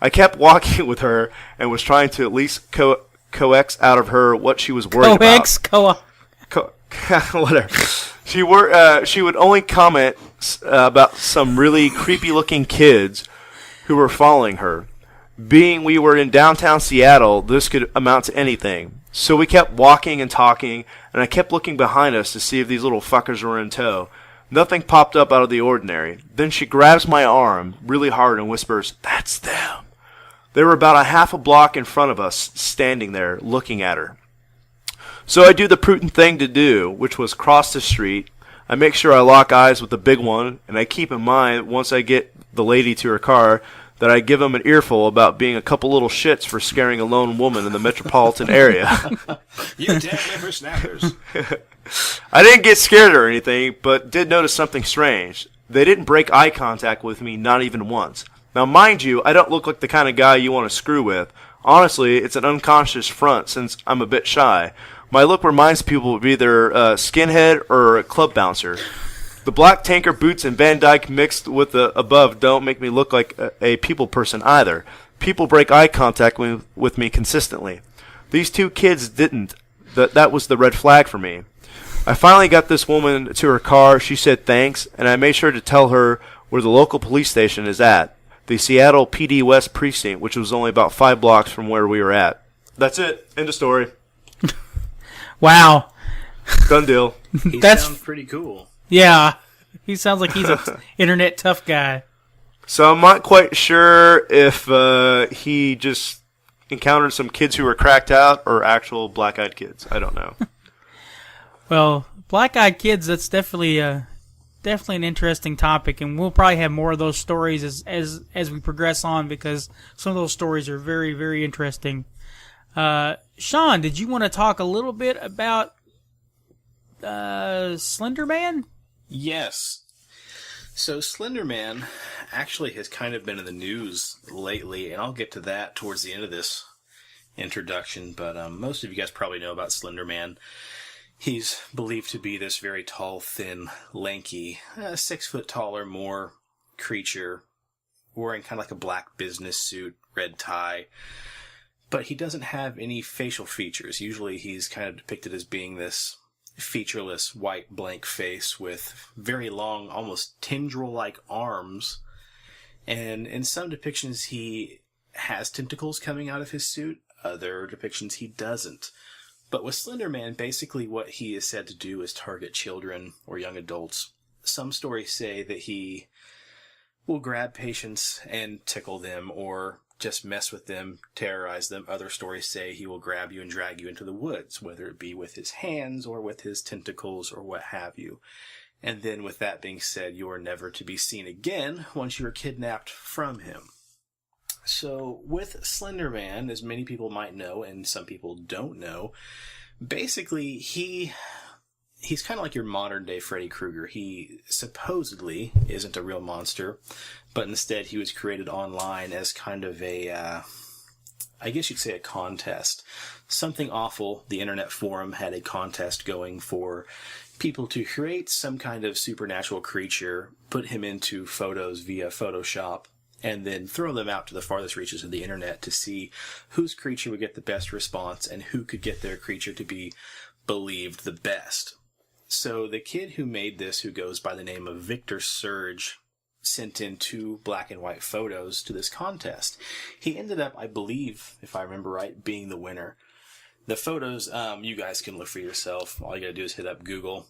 I kept walking with her and was trying to at least coax out of her what she was worried about. Whatever. She would only comment about some really creepy-looking kids who were following her. Being we were in downtown Seattle, this could amount to anything. So we kept walking and talking, and I kept looking behind us to see if these little fuckers were in tow. Nothing popped up out of the ordinary. Then she grabs my arm really hard and whispers, "That's them." They were about a half a block in front of us, standing there, looking at her. So I do the prudent thing to do, which was cross the street. I make sure I lock eyes with the big one, and I keep in mind, once I get the lady to her car, that I give them an earful about being a couple little shits for scaring a lone woman in the metropolitan area. You damn whippersnappers. I didn't get scared or anything, but did notice something strange. They didn't break eye contact with me, not even once. Now, mind you, I don't look like the kind of guy you want to screw with. Honestly, it's an unconscious front since I'm a bit shy. My look reminds people of either a skinhead or a club bouncer. The black tanker boots and Van Dyke mixed with the above don't make me look like a people person either. People break eye contact with me consistently. These two kids didn't. That was the red flag for me. I finally got this woman to her car. She said thanks, and I made sure to tell her where the local police station is at. The Seattle PD West precinct, which was only about 5 blocks from where we were at. That's it. End of story. Wow. Done deal. He sounds pretty cool. Yeah. He sounds like he's an internet tough guy. So I'm not quite sure if he just encountered some kids who were cracked out or actual black-eyed kids. I don't know. Well, black-eyed kids, that's definitely an interesting topic, and we'll probably have more of those stories as we progress on, because some of those stories are very, very interesting. Sean, did you want to talk a little bit about Slenderman? Yes. So Slenderman actually has kind of been in the news lately, and I'll get to that towards the end of this introduction, but most of you guys probably know about Slenderman. He's believed to be this very tall, thin, lanky, 6 foot tall or more creature, wearing kind of like a black business suit, red tie. But he doesn't have any facial features. Usually he's kind of depicted as being this featureless, white, blank face with very long, almost tendril-like arms. And in some depictions he has tentacles coming out of his suit. Other depictions he doesn't. But with Slenderman, basically what he is said to do is target children or young adults. Some stories say that he will grab patients and tickle them or just mess with them, terrorize them. Other stories say he will grab you and drag you into the woods, whether it be with his hands or with his tentacles or what have you. And then with that being said, you are never to be seen again once you are kidnapped from him. So with Slenderman, as many people might know and some people don't know, basically he's kind of like your modern day Freddy Krueger. He supposedly isn't a real monster, but instead he was created online as kind of a, I guess you'd say a contest. Something awful, the internet forum had a contest going for people to create some kind of supernatural creature, put him into photos via Photoshop, and then throw them out to the farthest reaches of the internet to see whose creature would get the best response and who could get their creature to be believed the best. So the kid who made this, who goes by the name of Victor Surge, sent in 2 black and white photos to this contest. He ended up, I believe, if I remember right, being the winner. The photos, you guys can look for yourself. All you gotta do is hit up Google.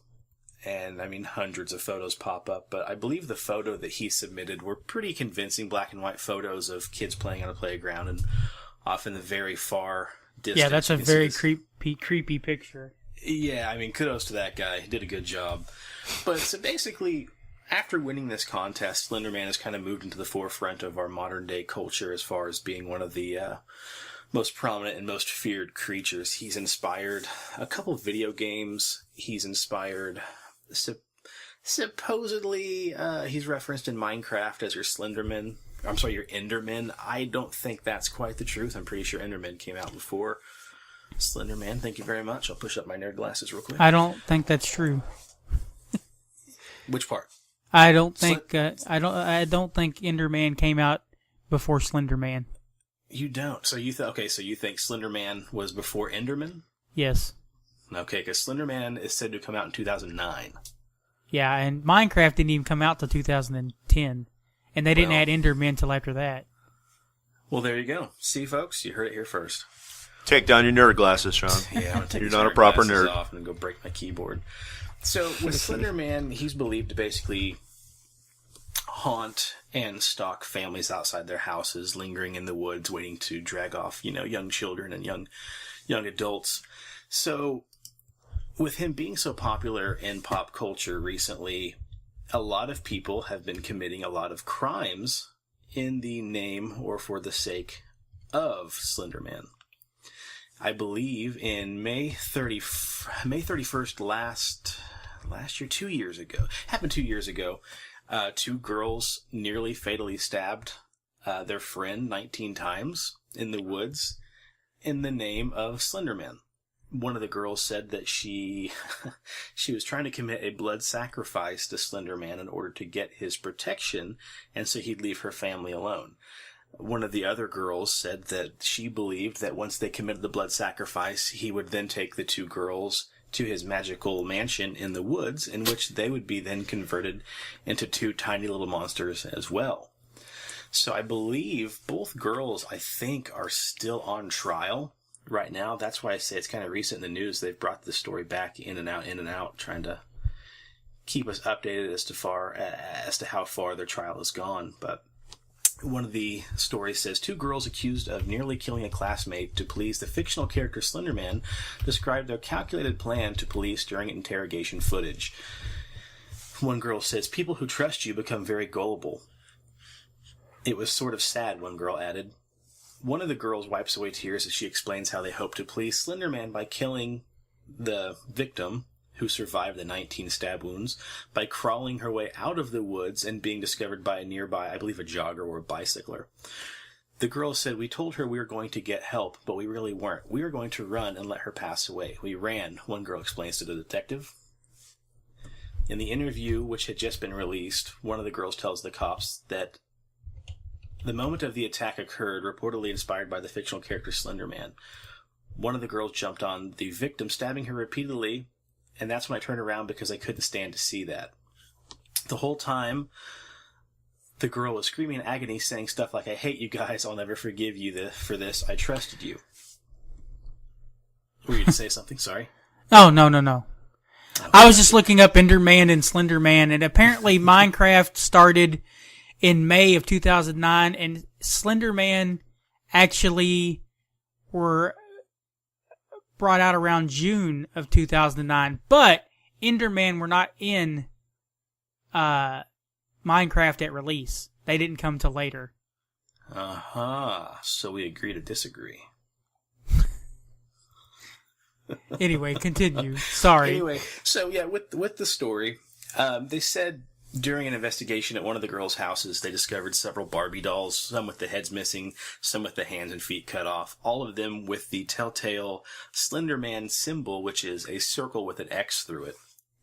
And, hundreds of photos pop up. But I believe the photo that he submitted were pretty convincing black and white photos of kids playing on a playground and off in the very far distance. Yeah, that's a very creepy picture. Yeah, kudos to that guy. He did a good job. But so basically, after winning this contest, Slenderman has kind of moved into the forefront of our modern day culture as far as being one of the most prominent and most feared creatures. He's inspired a couple of video games. He's inspired... supposedly, he's referenced in Minecraft as your Slenderman. I'm sorry, your Enderman. I don't think that's quite the truth. I'm pretty sure Enderman came out before Slenderman. Thank you very much. I'll push up my nerd glasses real quick. I don't think that's true. Which part? I don't think I don't think Enderman came out before Slenderman. You don't. So you so you think Slenderman was before Enderman? Yes. Okay, because Slenderman is said to come out in 2009. Yeah, and Minecraft didn't even come out till 2010, and they didn't add Enderman till after that. Well, there you go. See, folks, you heard it here first. Take down your nerd glasses, Sean. Yeah, I'm gonna take You're these not a proper glasses nerd. off and go break my keyboard. So with Slenderman, he's believed to basically haunt and stalk families outside their houses, lingering in the woods, waiting to drag off, young children and young adults. So with him being so popular in pop culture recently, a lot of people have been committing a lot of crimes in the name or for the sake of Slenderman. I believe in May 31st last year, 2 years ago, happened 2 years ago, 2 girls nearly fatally stabbed their friend 19 times in the woods in the name of Slenderman. One of the girls said that she was trying to commit a blood sacrifice to Slenderman in order to get his protection, and so he'd leave her family alone. One of the other girls said that she believed that once they committed the blood sacrifice, he would then take the 2 girls to his magical mansion in the woods, in which they would be then converted into 2 tiny little monsters as well. So I believe both girls, I think, are still on trial right now. That's why I say it's kind of recent in the news. They've brought the story back in and out, trying to keep us updated as to how far their trial has gone. But one of the stories says 2 girls accused of nearly killing a classmate to please the fictional character Slenderman described their calculated plan to police during interrogation footage. One girl says, "People who trust you become very gullible. It was sort of sad," one girl added. One of the girls wipes away tears as she explains how they hope to please Slenderman by killing the victim, who survived the 19 stab wounds, by crawling her way out of the woods and being discovered by a nearby, I believe, a jogger or a bicycler. The girl said, "We told her we were going to get help, but we really weren't. We were going to run and let her pass away. We ran," one girl explains to the detective. In the interview, which had just been released, one of the girls tells the cops that the moment of the attack occurred, reportedly inspired by the fictional character Slenderman. One of the girls jumped on the victim, stabbing her repeatedly, and that's when I turned around because I couldn't stand to see that. The whole time, the girl was screaming in agony, saying stuff like, "I hate you guys, I'll never forgive you for this, I trusted you." Were you to say something? Sorry. Oh, no. Okay. I was just looking up Enderman and Slenderman, and apparently Minecraft started in May of 2009, and Slenderman actually were brought out around June of 2009, but Enderman were not in Minecraft at release. They didn't come till later. So we agree to disagree. Anyway, continue. Sorry. Anyway, so yeah, with the story, they said during an investigation at one of the girls' houses, they discovered several Barbie dolls, some with the heads missing, some with the hands and feet cut off, all of them with the telltale Slenderman symbol, which is a circle with an X through it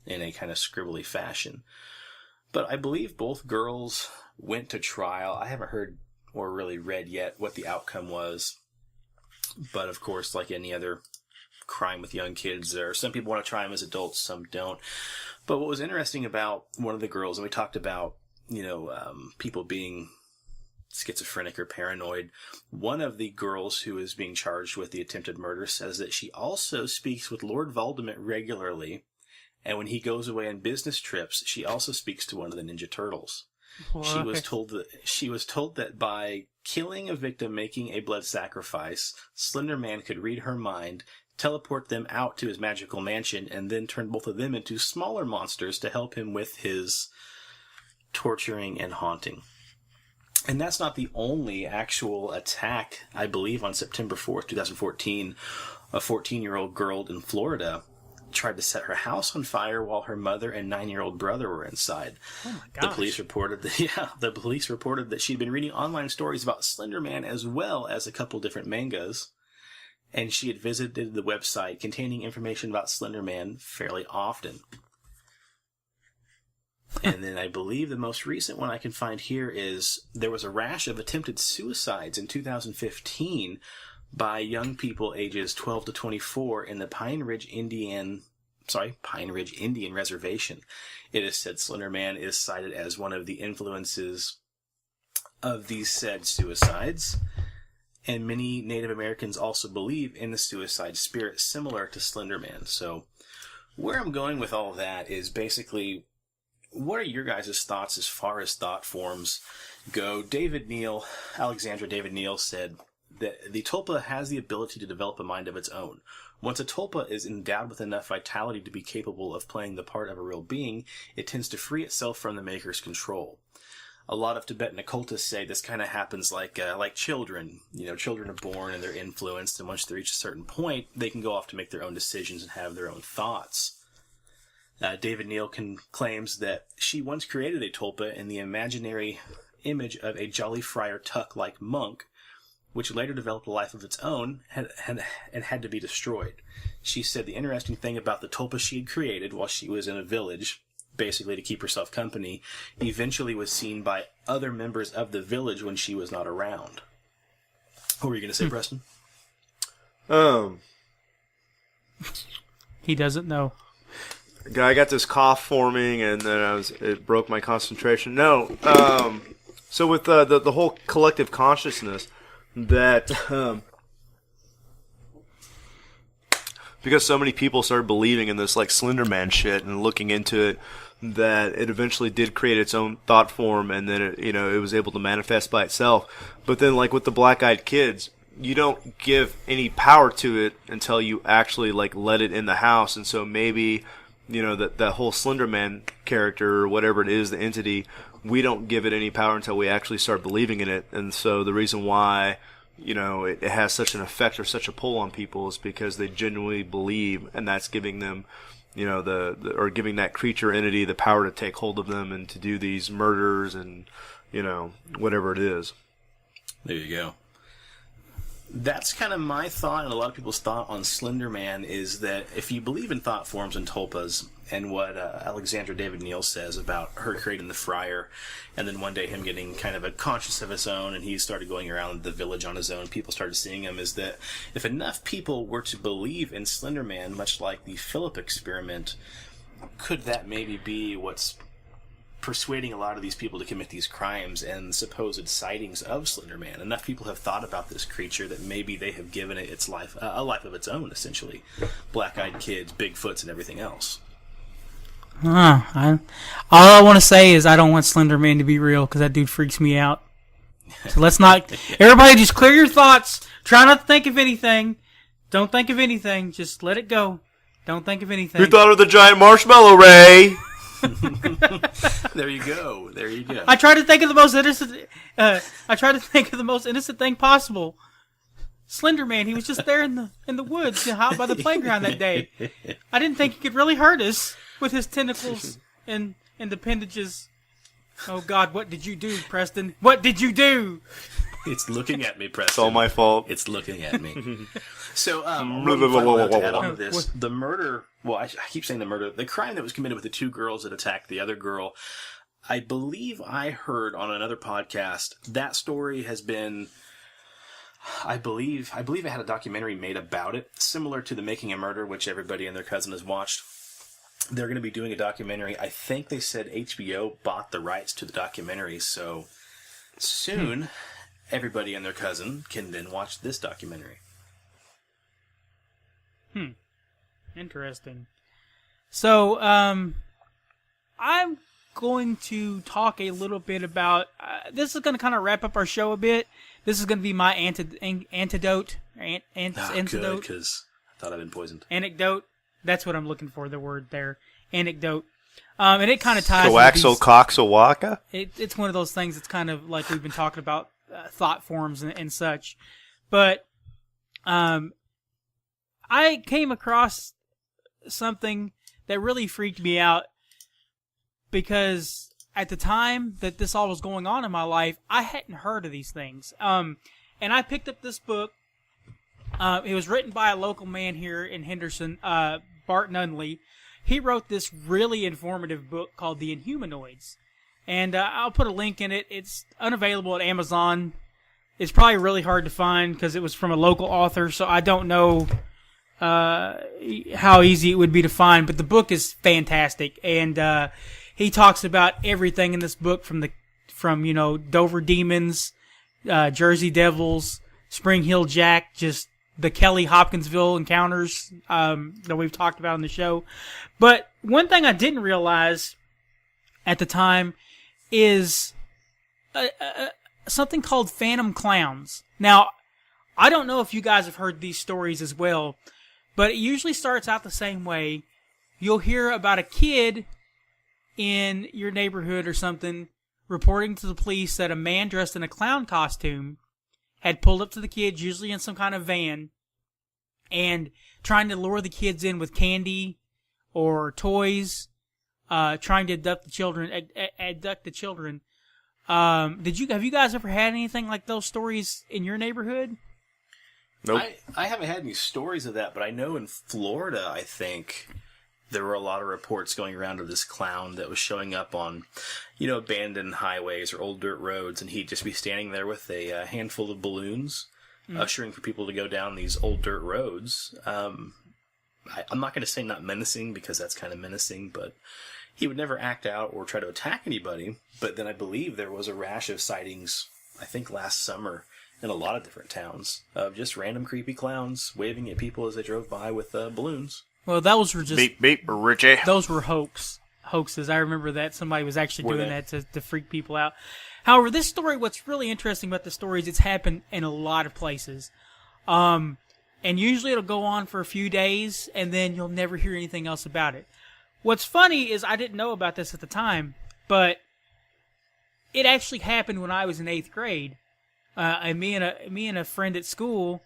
in a kind of scribbly fashion. But I believe both girls went to trial. I haven't heard or really read yet what the outcome was. But of course, like any other crime with young kids, there are some people want to try them as adults, some don't. But what was interesting about one of the girls, and we talked about, people being schizophrenic or paranoid, one of the girls who is being charged with the attempted murder says that she also speaks with Lord Voldemort regularly, and when he goes away on business trips, she also speaks to one of the Ninja Turtles. What? She was told that by killing a victim making a blood sacrifice, Slenderman could read her mind, teleport them out to his magical mansion, and then turn both of them into smaller monsters to help him with his torturing and haunting. And that's not the only actual attack. I believe on September 4th, 2014, a 14-year-old girl in Florida tried to set her house on fire while her mother and 9-year-old brother were inside. Oh my gosh. The police reported that she'd been reading online stories about Slenderman as well as a couple different mangas, and she had visited the website containing information about Slenderman fairly often. And then I believe the most recent one I can find here is there was a rash of attempted suicides in 2015 by young people ages 12 to 24 in the Pine Ridge Indian Reservation. It is said Slender Man is cited as one of the influences of these said suicides. And many Native Americans also believe in the suicide spirit similar to Slender Man. So where I'm going with all of that is basically, what are your guys' thoughts as far as thought forms go? Alexandra David Neal said that the Tulpa has the ability to develop a mind of its own. Once a Tulpa is endowed with enough vitality to be capable of playing the part of a real being, it tends to free itself from the maker's control. A lot of Tibetan occultists say this kind of happens like children. Children are born and they're influenced, and once they reach a certain point, they can go off to make their own decisions and have their own thoughts. David Neal claims that she once created a Tulpa in the imaginary image of a jolly friar tuck-like monk, which later developed a life of its own and had to be destroyed. She said the interesting thing about the Tulpa she had created while she was in a village, basically to keep herself company, eventually was seen by other members of the village when she was not around. What were you going to say, Preston? He doesn't know. I got this cough forming, and then it broke my concentration. No, so with the whole collective consciousness, that because so many people started believing in this like Slenderman shit and looking into it, that it eventually did create its own thought form, and then it was able to manifest by itself. But then, like with the black-eyed kids, you don't give any power to it until you actually like let it in the house. And so maybe that whole Slenderman character or whatever it is, the entity, we don't give it any power until we actually start believing in it. And so the reason why it has such an effect or such a pull on people is because they genuinely believe, and that's giving them or giving that creature entity the power to take hold of them and to do these murders and whatever it is. There you go. That's kind of my thought, and a lot of people's thought on Slender Man is that if you believe in thought forms and tulpas, and what Alexandra David Neal says about her creating the friar, and then one day him getting kind of a conscience of his own, and he started going around the village on his own, people started seeing him, is that if enough people were to believe in Slender Man, much like the Philip experiment, could that maybe be what's persuading a lot of these people to commit these crimes and supposed sightings of Slender Man? Enough people have thought about this creature that maybe they have given it its life, a life of its own, essentially. Black-eyed kids, Bigfoots, and everything else. All I want to say is I don't want Slender Man to be real, because that dude freaks me out. So let's not... Everybody just clear your thoughts. Try not to think of anything. Don't think of anything. Just let it go. Don't think of anything. Who thought of the giant marshmallow, Ray? There you go. I tried to think of the most innocent thing possible. Slender Man, he was just there in the woods, out by the playground that day. I didn't think he could really hurt us with his tentacles and appendages. Oh God, what did you do, Preston? What did you do? It's looking at me, Preston. It's all my fault. It's looking at me. So, to add on to this, the murder, well, I keep saying the murder, the crime that was committed with the two girls that attacked the other girl, I believe I heard on another podcast, that story has been, I believe it had a documentary made about it, similar to The Making a Murder, which everybody and their cousin has watched. They're going to be doing a documentary. I think they said HBO bought the rights to the documentary, so soon everybody and their cousin can then watch this documentary. Interesting. So, I'm going to talk a little bit about... this is going to kind of wrap up our show a bit. This is going to be my antidote. Good, because I thought I'd been poisoned. Anecdote. That's what I'm looking for, the word there. Anecdote. And it kind of ties... Coaxocoxawaka? It's one of those things that's kind of like we've been talking about, thought forms and such. But I came across something that really freaked me out because at the time that this all was going on in my life, I hadn't heard of these things. And I picked up this book. It was written by a local man here in Henderson, Bart Nunley. he wrote this really informative book called The Inhumanoids. And I'll put a link in it. It's unavailable at Amazon. It's probably really hard to find because it was from a local author, so I don't know how easy it would be to find. But the book is fantastic, and he talks about everything in this book from Dover Demons, Jersey Devils, Spring Hill Jack, just the Kelly Hopkinsville encounters that we've talked about on the show. But one thing I didn't realize at the time is something called phantom clowns. Now, I don't know if you guys have heard these stories as well, but it usually starts out the same way. You'll hear about a kid in your neighborhood or something reporting to the police that a man dressed in a clown costume had pulled up to the kids, usually in some kind of van, and trying to lure the kids in with candy or toys, trying to abduct the children. Have you guys ever had anything like those stories in your neighborhood? Nope. I haven't had any stories of that, but I know in Florida, I think there were a lot of reports going around of this clown that was showing up on, abandoned highways or old dirt roads, and he'd just be standing there with a handful of balloons, ushering for people to go down these old dirt roads. I'm not going to say not menacing, because that's kind of menacing, but he would never act out or try to attack anybody. But then I believe there was a rash of sightings, I think last summer, in a lot of different towns, of just random creepy clowns waving at people as they drove by with balloons. Well, those were just... Beep, beep, Richie. Those were hoaxes. I remember that. Somebody was actually doing that to freak people out. However, this story, what's really interesting about the story is it's happened in a lot of places. And usually it'll go on for a few days, and then you'll never hear anything else about it. What's funny is I didn't know about this at the time, but it actually happened when I was in 8th grade. And me and a friend at school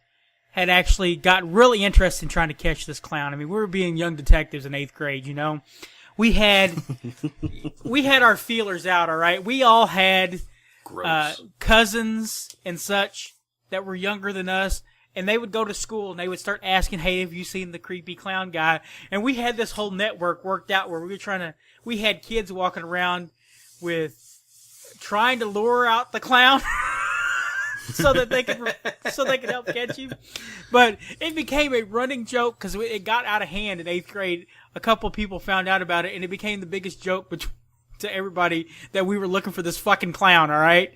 had actually got really interested in trying to catch this clown. I mean, we were being young detectives in 8th grade, We had our feelers out, all right? We all had cousins and such that were younger than us, and they would go to school and they would start asking, "Hey, have you seen the creepy clown guy?" And we had this whole network worked out where we had kids walking around with trying to lure out the clown so that they could help catch him. But it became a running joke because it got out of hand in 8th grade. A couple people found out about it, and it became the biggest joke to everybody that we were looking for this fucking clown. All right.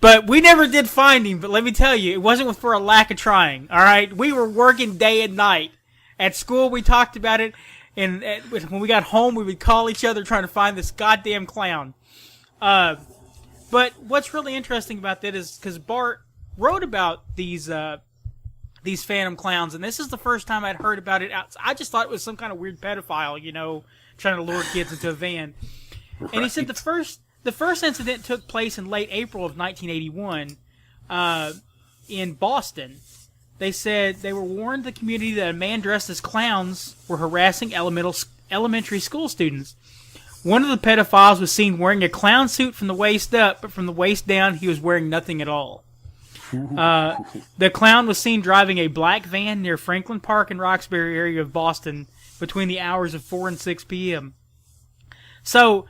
But we never did find him. But let me tell you, it wasn't for a lack of trying. All right, we were working day and night. At school, we talked about it, and when we got home, we would call each other trying to find this goddamn clown. But what's really interesting about that is because Bart wrote about these phantom clowns, and this is the first time I'd heard about it. I just thought it was some kind of weird pedophile, trying to lure kids into a van. Right. And he said the first incident took place in late April of 1981 in Boston. They said they were warned the community that a man dressed as clowns were harassing elementary school students. One of the pedophiles was seen wearing a clown suit from the waist up, but from the waist down, he was wearing nothing at all. The clown was seen driving a black van near Franklin Park and Roxbury area of Boston between the hours of 4 and 6 p.m. So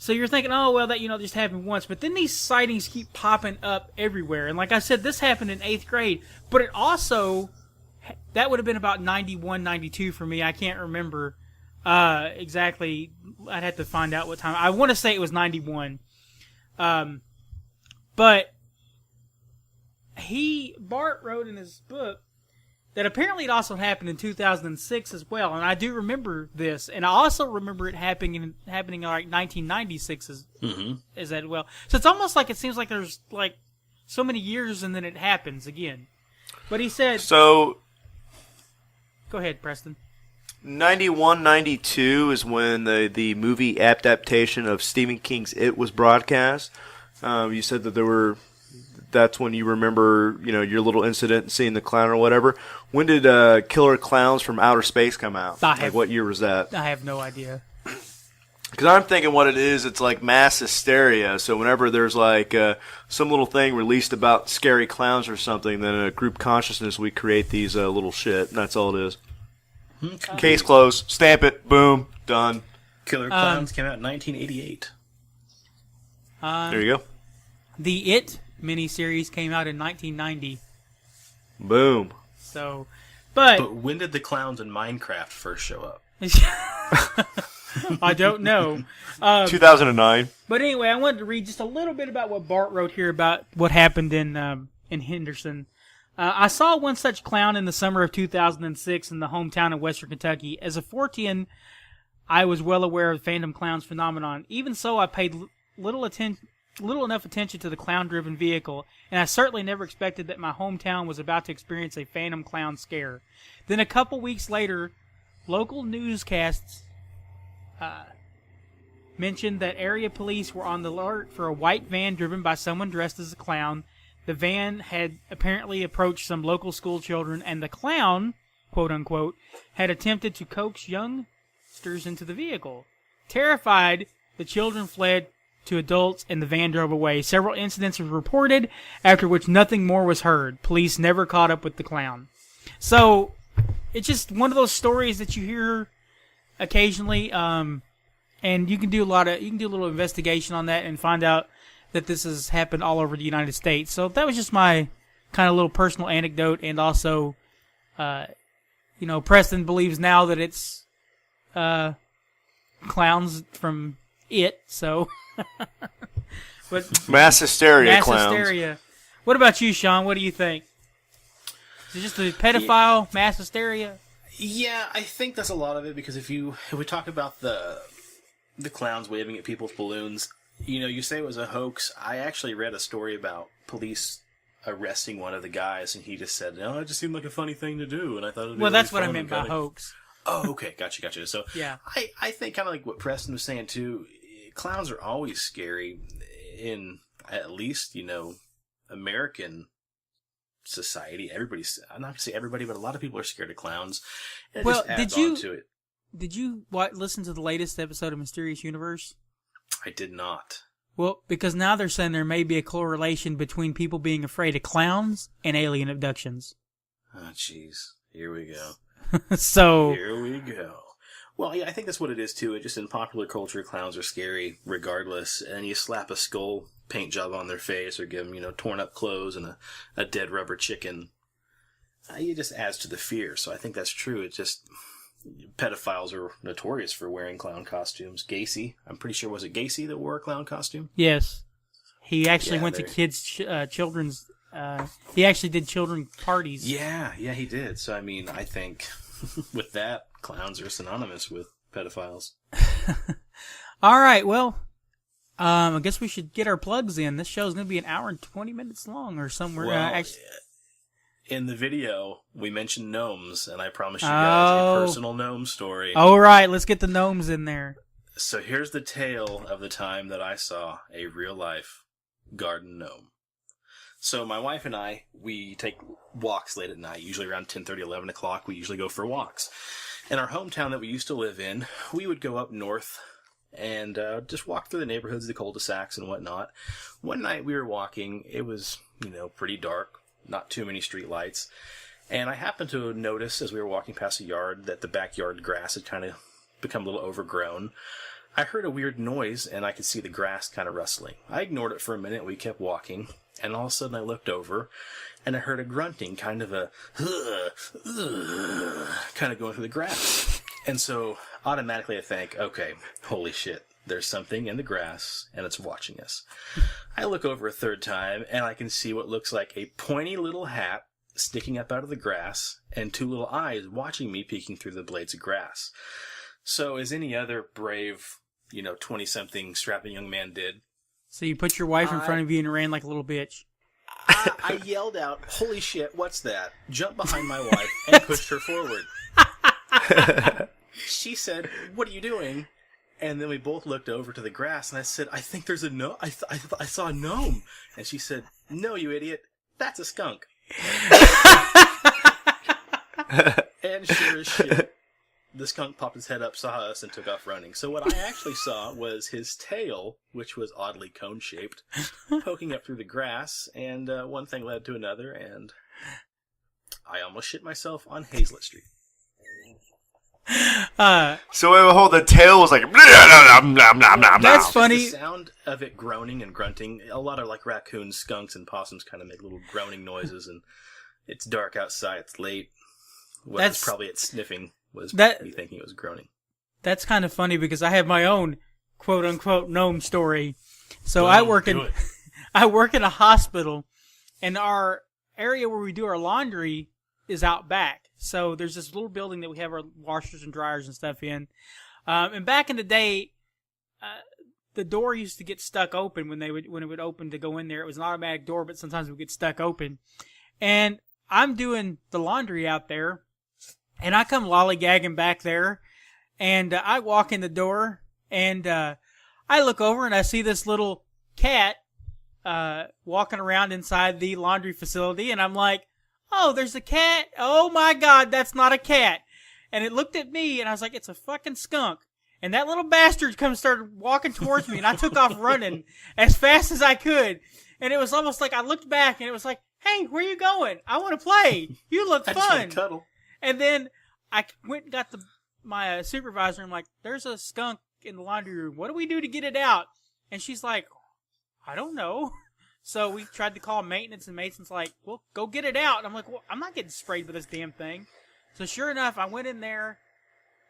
you're thinking, oh, well, that, just happened once. But then these sightings keep popping up everywhere. And like I said, this happened in 8th grade. But it also, that would have been about 91, 92 for me. I can't remember exactly. I'd have to find out what time. I want to say it was 91. But Bart wrote in his book that apparently it also happened in 2006 as well, and I do remember this, and I also remember it happening in like 1996 as that well. So it's almost like it seems like there's like so many years and then it happens again. But he said... So... Go ahead, Preston. 91, 92 is when the movie adaptation of Stephen King's It was broadcast. You said that that's when you remember, your little incident, seeing the clown or whatever. When did Killer Clowns from Outer Space come out? What year was that? I have no idea. Because I'm thinking what it is, it's like mass hysteria. So whenever there's like some little thing released about scary clowns or something, then in a group consciousness we create these little shit, and that's all it is. Case closed. Stamp it. Boom. Done. Killer Clowns came out in 1988. There you go. The It miniseries came out in 1990. Boom. So, But when did the clowns in Minecraft first show up? I don't know. 2009. But anyway, I wanted to read just a little bit about what Bart wrote here about what happened in Henderson. I saw one such clown in the summer of 2006 in the hometown of Western Kentucky. As a Fortean, I was well aware of the Phantom Clown's phenomenon. Even so, I paid little enough attention to the clown-driven vehicle, and I certainly never expected that my hometown was about to experience a Phantom Clown scare. Then a couple weeks later, local newscasts mentioned that area police were on the alert for a white van driven by someone dressed as a clown. The van had apparently approached some local school children, and the clown, quote-unquote, had attempted to coax youngsters into the vehicle. Terrified, the children fled to adults, and the van drove away. Several incidents were reported, after which nothing more was heard. Police never caught up with the clown. So, it's just one of those stories that you hear occasionally, and you can do a little investigation on that and find out that this has happened all over the United States. So that was just my kind of little personal anecdote, and also, Preston believes now that it's clowns from It, so. But Mass hysteria mass clowns. hysteria. What about you, Sean? What do you think? Is it just a pedophile mass hysteria? Yeah, I think that's a lot of it, because if we talk about the clowns waving at people's balloons, you say it was a hoax. I actually read a story about police arresting one of the guys, and he just said, "No, it just seemed like a funny thing to do," and I thought it would be Well, really that's what I fun meant and by kinda... hoax. Oh, okay, gotcha. So Yeah. I think kind of like what Preston was saying too. Clowns are always scary in at least American society. I'm not gonna say everybody, but a lot of people are scared of clowns. And it Well, just adds on to it. Did you listen to the latest episode of Mysterious Universe? I did not. Well, because now they're saying there may be a correlation between people being afraid of clowns and alien abductions. Oh, jeez. Here we go. So Here we go. Well, yeah, I think that's what it is, too. Just in popular culture, clowns are scary regardless. And you slap a skull paint job on their face or give them, torn up clothes and a dead rubber chicken. It just adds to the fear. So I think that's true. It's just pedophiles are notorious for wearing clown costumes. Gacy, I'm pretty sure, was it Gacy that wore a clown costume? yes, he actually went to there- kids' children's. He actually did children parties. Yeah, he did. So, I mean, I think with that, clowns are synonymous with pedophiles. All right, well, I guess we should get our plugs in. This show's going to be an hour and 20 minutes long or somewhere. Well, in the video, we mentioned gnomes, and I promised you guys a personal gnome story. All right, let's get the gnomes in there. So here's the tale of the time that I saw a real-life garden gnome. So my wife and I, we take walks late at night, usually around 10:30, 11 o'clock. We usually go for walks. In our hometown that we used to live in, we would go up north and just walk through the neighborhoods, the cul-de-sacs and whatnot. One night we were walking. It was, pretty dark, not too many street lights. And I happened to notice as we were walking past a yard that the backyard grass had kind of become a little overgrown. I heard a weird noise, and I could see the grass kind of rustling. I ignored it for a minute. We kept walking, and all of a sudden I looked over, and I heard a grunting, kind of a kind of going through the grass. And so automatically I think, okay, holy shit, there's something in the grass, and it's watching us. I look over a third time, and I can see what looks like a pointy little hat sticking up out of the grass, and two little eyes watching me peeking through the blades of grass. So, as any other brave, 20-something strapping young man did, So you put your wife in front of you and ran like a little bitch. I yelled out, "Holy shit, what's that?" Jumped behind my wife and pushed her forward. She said, "What are you doing?" And then we both looked over to the grass, and I said, "I think there's a gnome. I saw a gnome." And she said, "No, you idiot. That's a skunk." And sure as shit, the skunk popped his head up, saw us, and took off running. So what I actually saw was his tail, which was oddly cone-shaped, poking up through the grass, and one thing led to another, and I almost shit myself on Hazlett Street. So the tail was like. That's funny. The sound of it groaning and grunting. A lot of like raccoons, skunks, and possums kind of make little groaning noises, and it's dark outside. It's late. That's probably it sniffing. Was me thinking it was groaning. That's kind of funny because I have my own quote unquote gnome story. So I work in a hospital, and our area where we do our laundry is out back. So there's this little building that we have our washers and dryers and stuff in. And back in the day, the door used to get stuck open when it would open to go in there. It was an automatic door, but sometimes it would get stuck open. And I'm doing the laundry out there, and I come lollygagging back there, and I walk in the door, and I look over and I see this little cat walking around inside the laundry facility, and I'm like, oh, there's a cat? Oh my God, that's not a cat. And it looked at me, and I was like, it's a fucking skunk. And that little bastard started walking towards me, and I took off running as fast as I could. And it was almost like I looked back, and it was like, hey, where you going? I want to play. You look fun. I just want to cuddle. And then I went and got my supervisor, and I'm like, there's a skunk in the laundry room. What do we do to get it out? And she's like, I don't know. So we tried to call maintenance, and maintenance like, well, go get it out. And I'm like, well, I'm not getting sprayed with this damn thing. So sure enough, I went in there.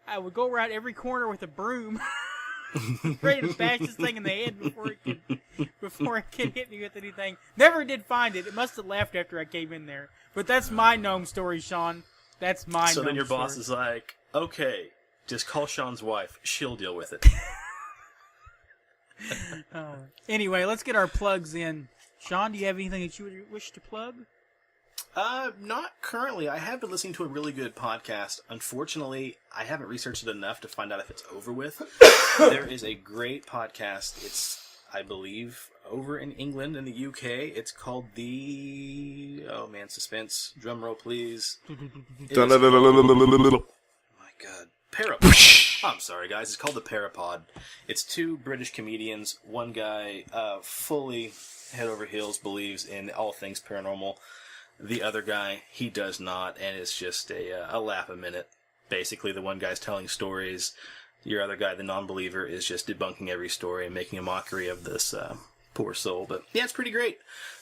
I would go around every corner with a broom, ready to bash this thing in the head before it could hit me with anything. Never did find it. It must have left after I came in there. But that's my gnome story, Sean. That's my gnome story. So then your boss is like, okay, just call Sean's wife. She'll deal with it. Anyway, let's get our plugs in. Sean, do you have anything that you would wish to plug? Not currently. I have been listening to a really good podcast. Unfortunately, I haven't researched it enough to find out if it's over with. There is a great podcast. It's, I believe, over in England, in the UK. It's called suspense. Drum roll, please. Oh my God. I'm sorry, guys. It's called The Parapod. It's two British comedians. One guy fully head over heels believes in all things paranormal. The other guy, he does not, and it's just a laugh a minute. Basically, the one guy's telling stories. Your other guy, the non-believer, is just debunking every story and making a mockery of this poor soul. But yeah, it's pretty great.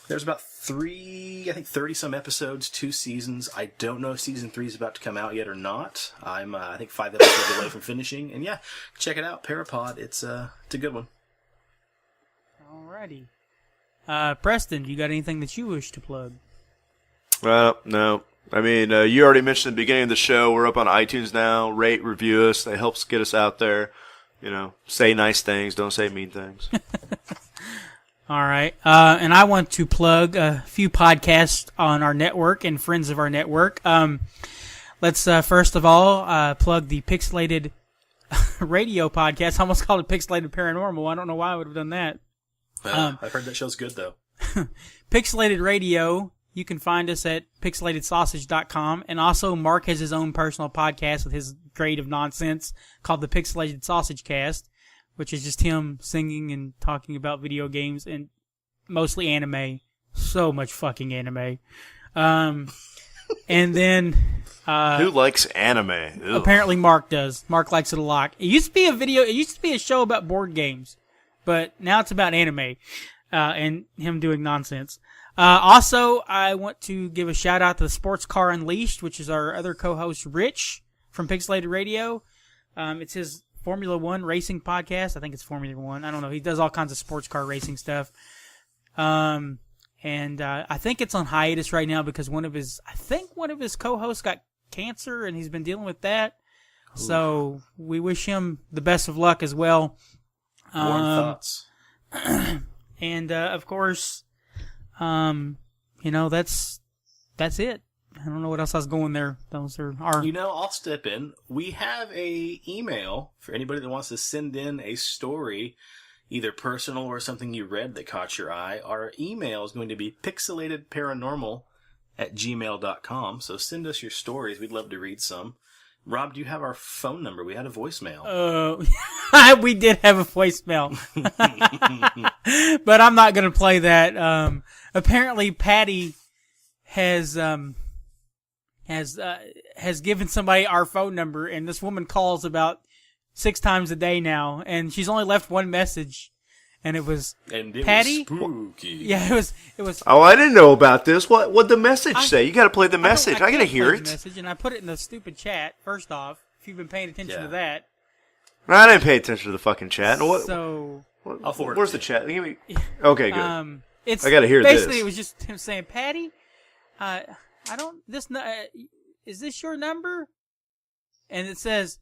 There's about 30-some episodes, 2 seasons. I don't know if season 3 is about to come out yet or not. I'm, I think, 5 episodes away from finishing. And yeah, check it out, Parapod. It's a good one. Alrighty. Preston, you got anything that you wish to plug? No. I mean, you already mentioned at the beginning of the show, we're up on iTunes now. Rate, review us. That helps get us out there. You know, say nice things. Don't say mean things. All right. And I want to plug a few podcasts on our network and friends of our network. Let's first of all plug the Pixelated Radio podcast. I almost called it Pixelated Paranormal. I don't know why I would have done that. I've heard that show's good, though. Pixelated Radio. You can find us at pixelatedsausage.com. And also, Mark has his own personal podcast with his grade of nonsense called the Pixelated Sausage Cast, which is just him singing and talking about video games and mostly anime. So much fucking anime. And then... who likes anime? Ugh. Apparently Mark does. Mark likes it a lot. It used to be a show about board games, but now it's about anime, and him doing nonsense. Also, I want to give a shout out to the Sports Car Unleashed, which is our other co-host, Rich, from Pixelated Radio. It's his Formula One racing podcast. I think it's Formula One. I don't know. He does all kinds of sports car racing stuff. And I think it's on hiatus right now because one of his co-hosts got cancer and he's been dealing with that. Ooh. So we wish him the best of luck as well. Warm thoughts. And of course, that's it. I don't know what else I was going there. Those are our... I'll step in. We have a email for anybody that wants to send in a story, either personal or something you read that caught your eye. Our email is going to be pixelatedparanormal@gmail.com. So send us your stories. We'd love to read some. Rob, do you have our phone number? We had a voicemail. We did have a voicemail. But I'm not going to play that. Apparently Patty has has given somebody our phone number, and this woman calls about 6 times a day now, and she's only left one message, and it was Patty. Was spooky. Yeah, it was. Oh, I didn't know about this. What'd the message say? You got to play the message. I got to hear it. Message, and I put it in the stupid chat. First off, if you've been paying attention to that. I didn't pay attention to the fucking chat. I'll forward where's the chat? Give me. Okay, good. I got to hear basically, this. It was just him saying, Patty, I don't. Is this your number? And it says,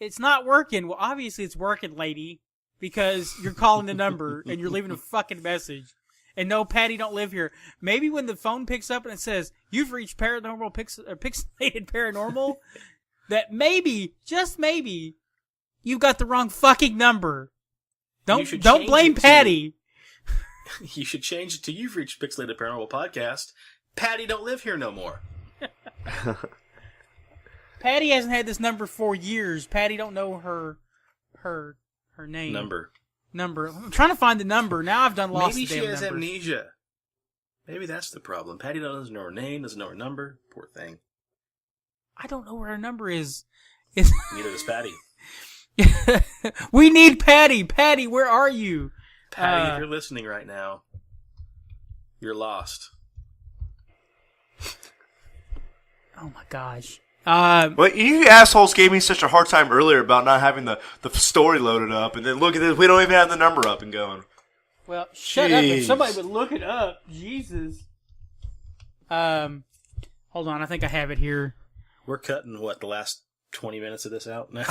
it's not working. Well, obviously it's working, lady, because you're calling the number and you're leaving a fucking message. And no, Patty don't live here. Maybe when the phone picks up and it says, you've reached Pixelated Paranormal, that maybe, just maybe, you got the wrong fucking number. Don't blame Patty. You should change it to you've reached Pixelated Paranormal Podcast. Patty don't live here no more. Patty hasn't had this number for years. Patty don't know her name. Number. I'm trying to find the number. Now I've done lost Maybe the damn she has numbers. amnesia. Maybe that's the problem. Patty doesn't know her name, doesn't know her number. Poor thing. I don't know where her number is. Neither does Patty. We need Patty. Patty, where are you? Patty, if you're listening right now, you're lost. Oh my gosh. Well, you assholes gave me such a hard time earlier about not having the story loaded up, and then look at this, we don't even have the number up and going. Well, shut up. If somebody would look it up. Jesus. Hold on, I think I have it here. We're cutting, the last 20 minutes of this out now?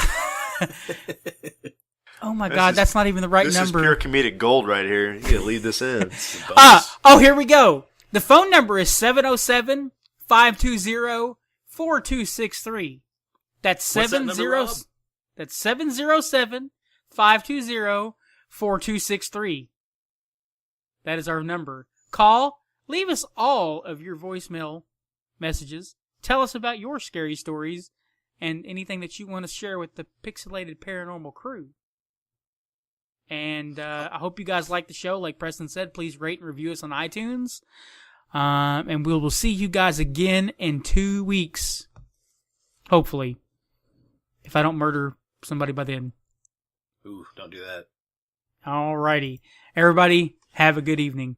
Oh my God, that's not even the right number. This is pure comedic gold right here. You gotta leave this in. Here we go. The phone number is 707-520-4263. That's 707-520-4263. That is our number. Call, leave us all of your voicemail messages. Tell us about your scary stories and anything that you want to share with the Pixelated Paranormal crew. And I hope you guys like the show. Like Preston said, please rate and review us on iTunes. And we will see you guys again in 2 weeks. Hopefully. If I don't murder somebody by then. Ooh, don't do that. Alrighty. Everybody, have a good evening.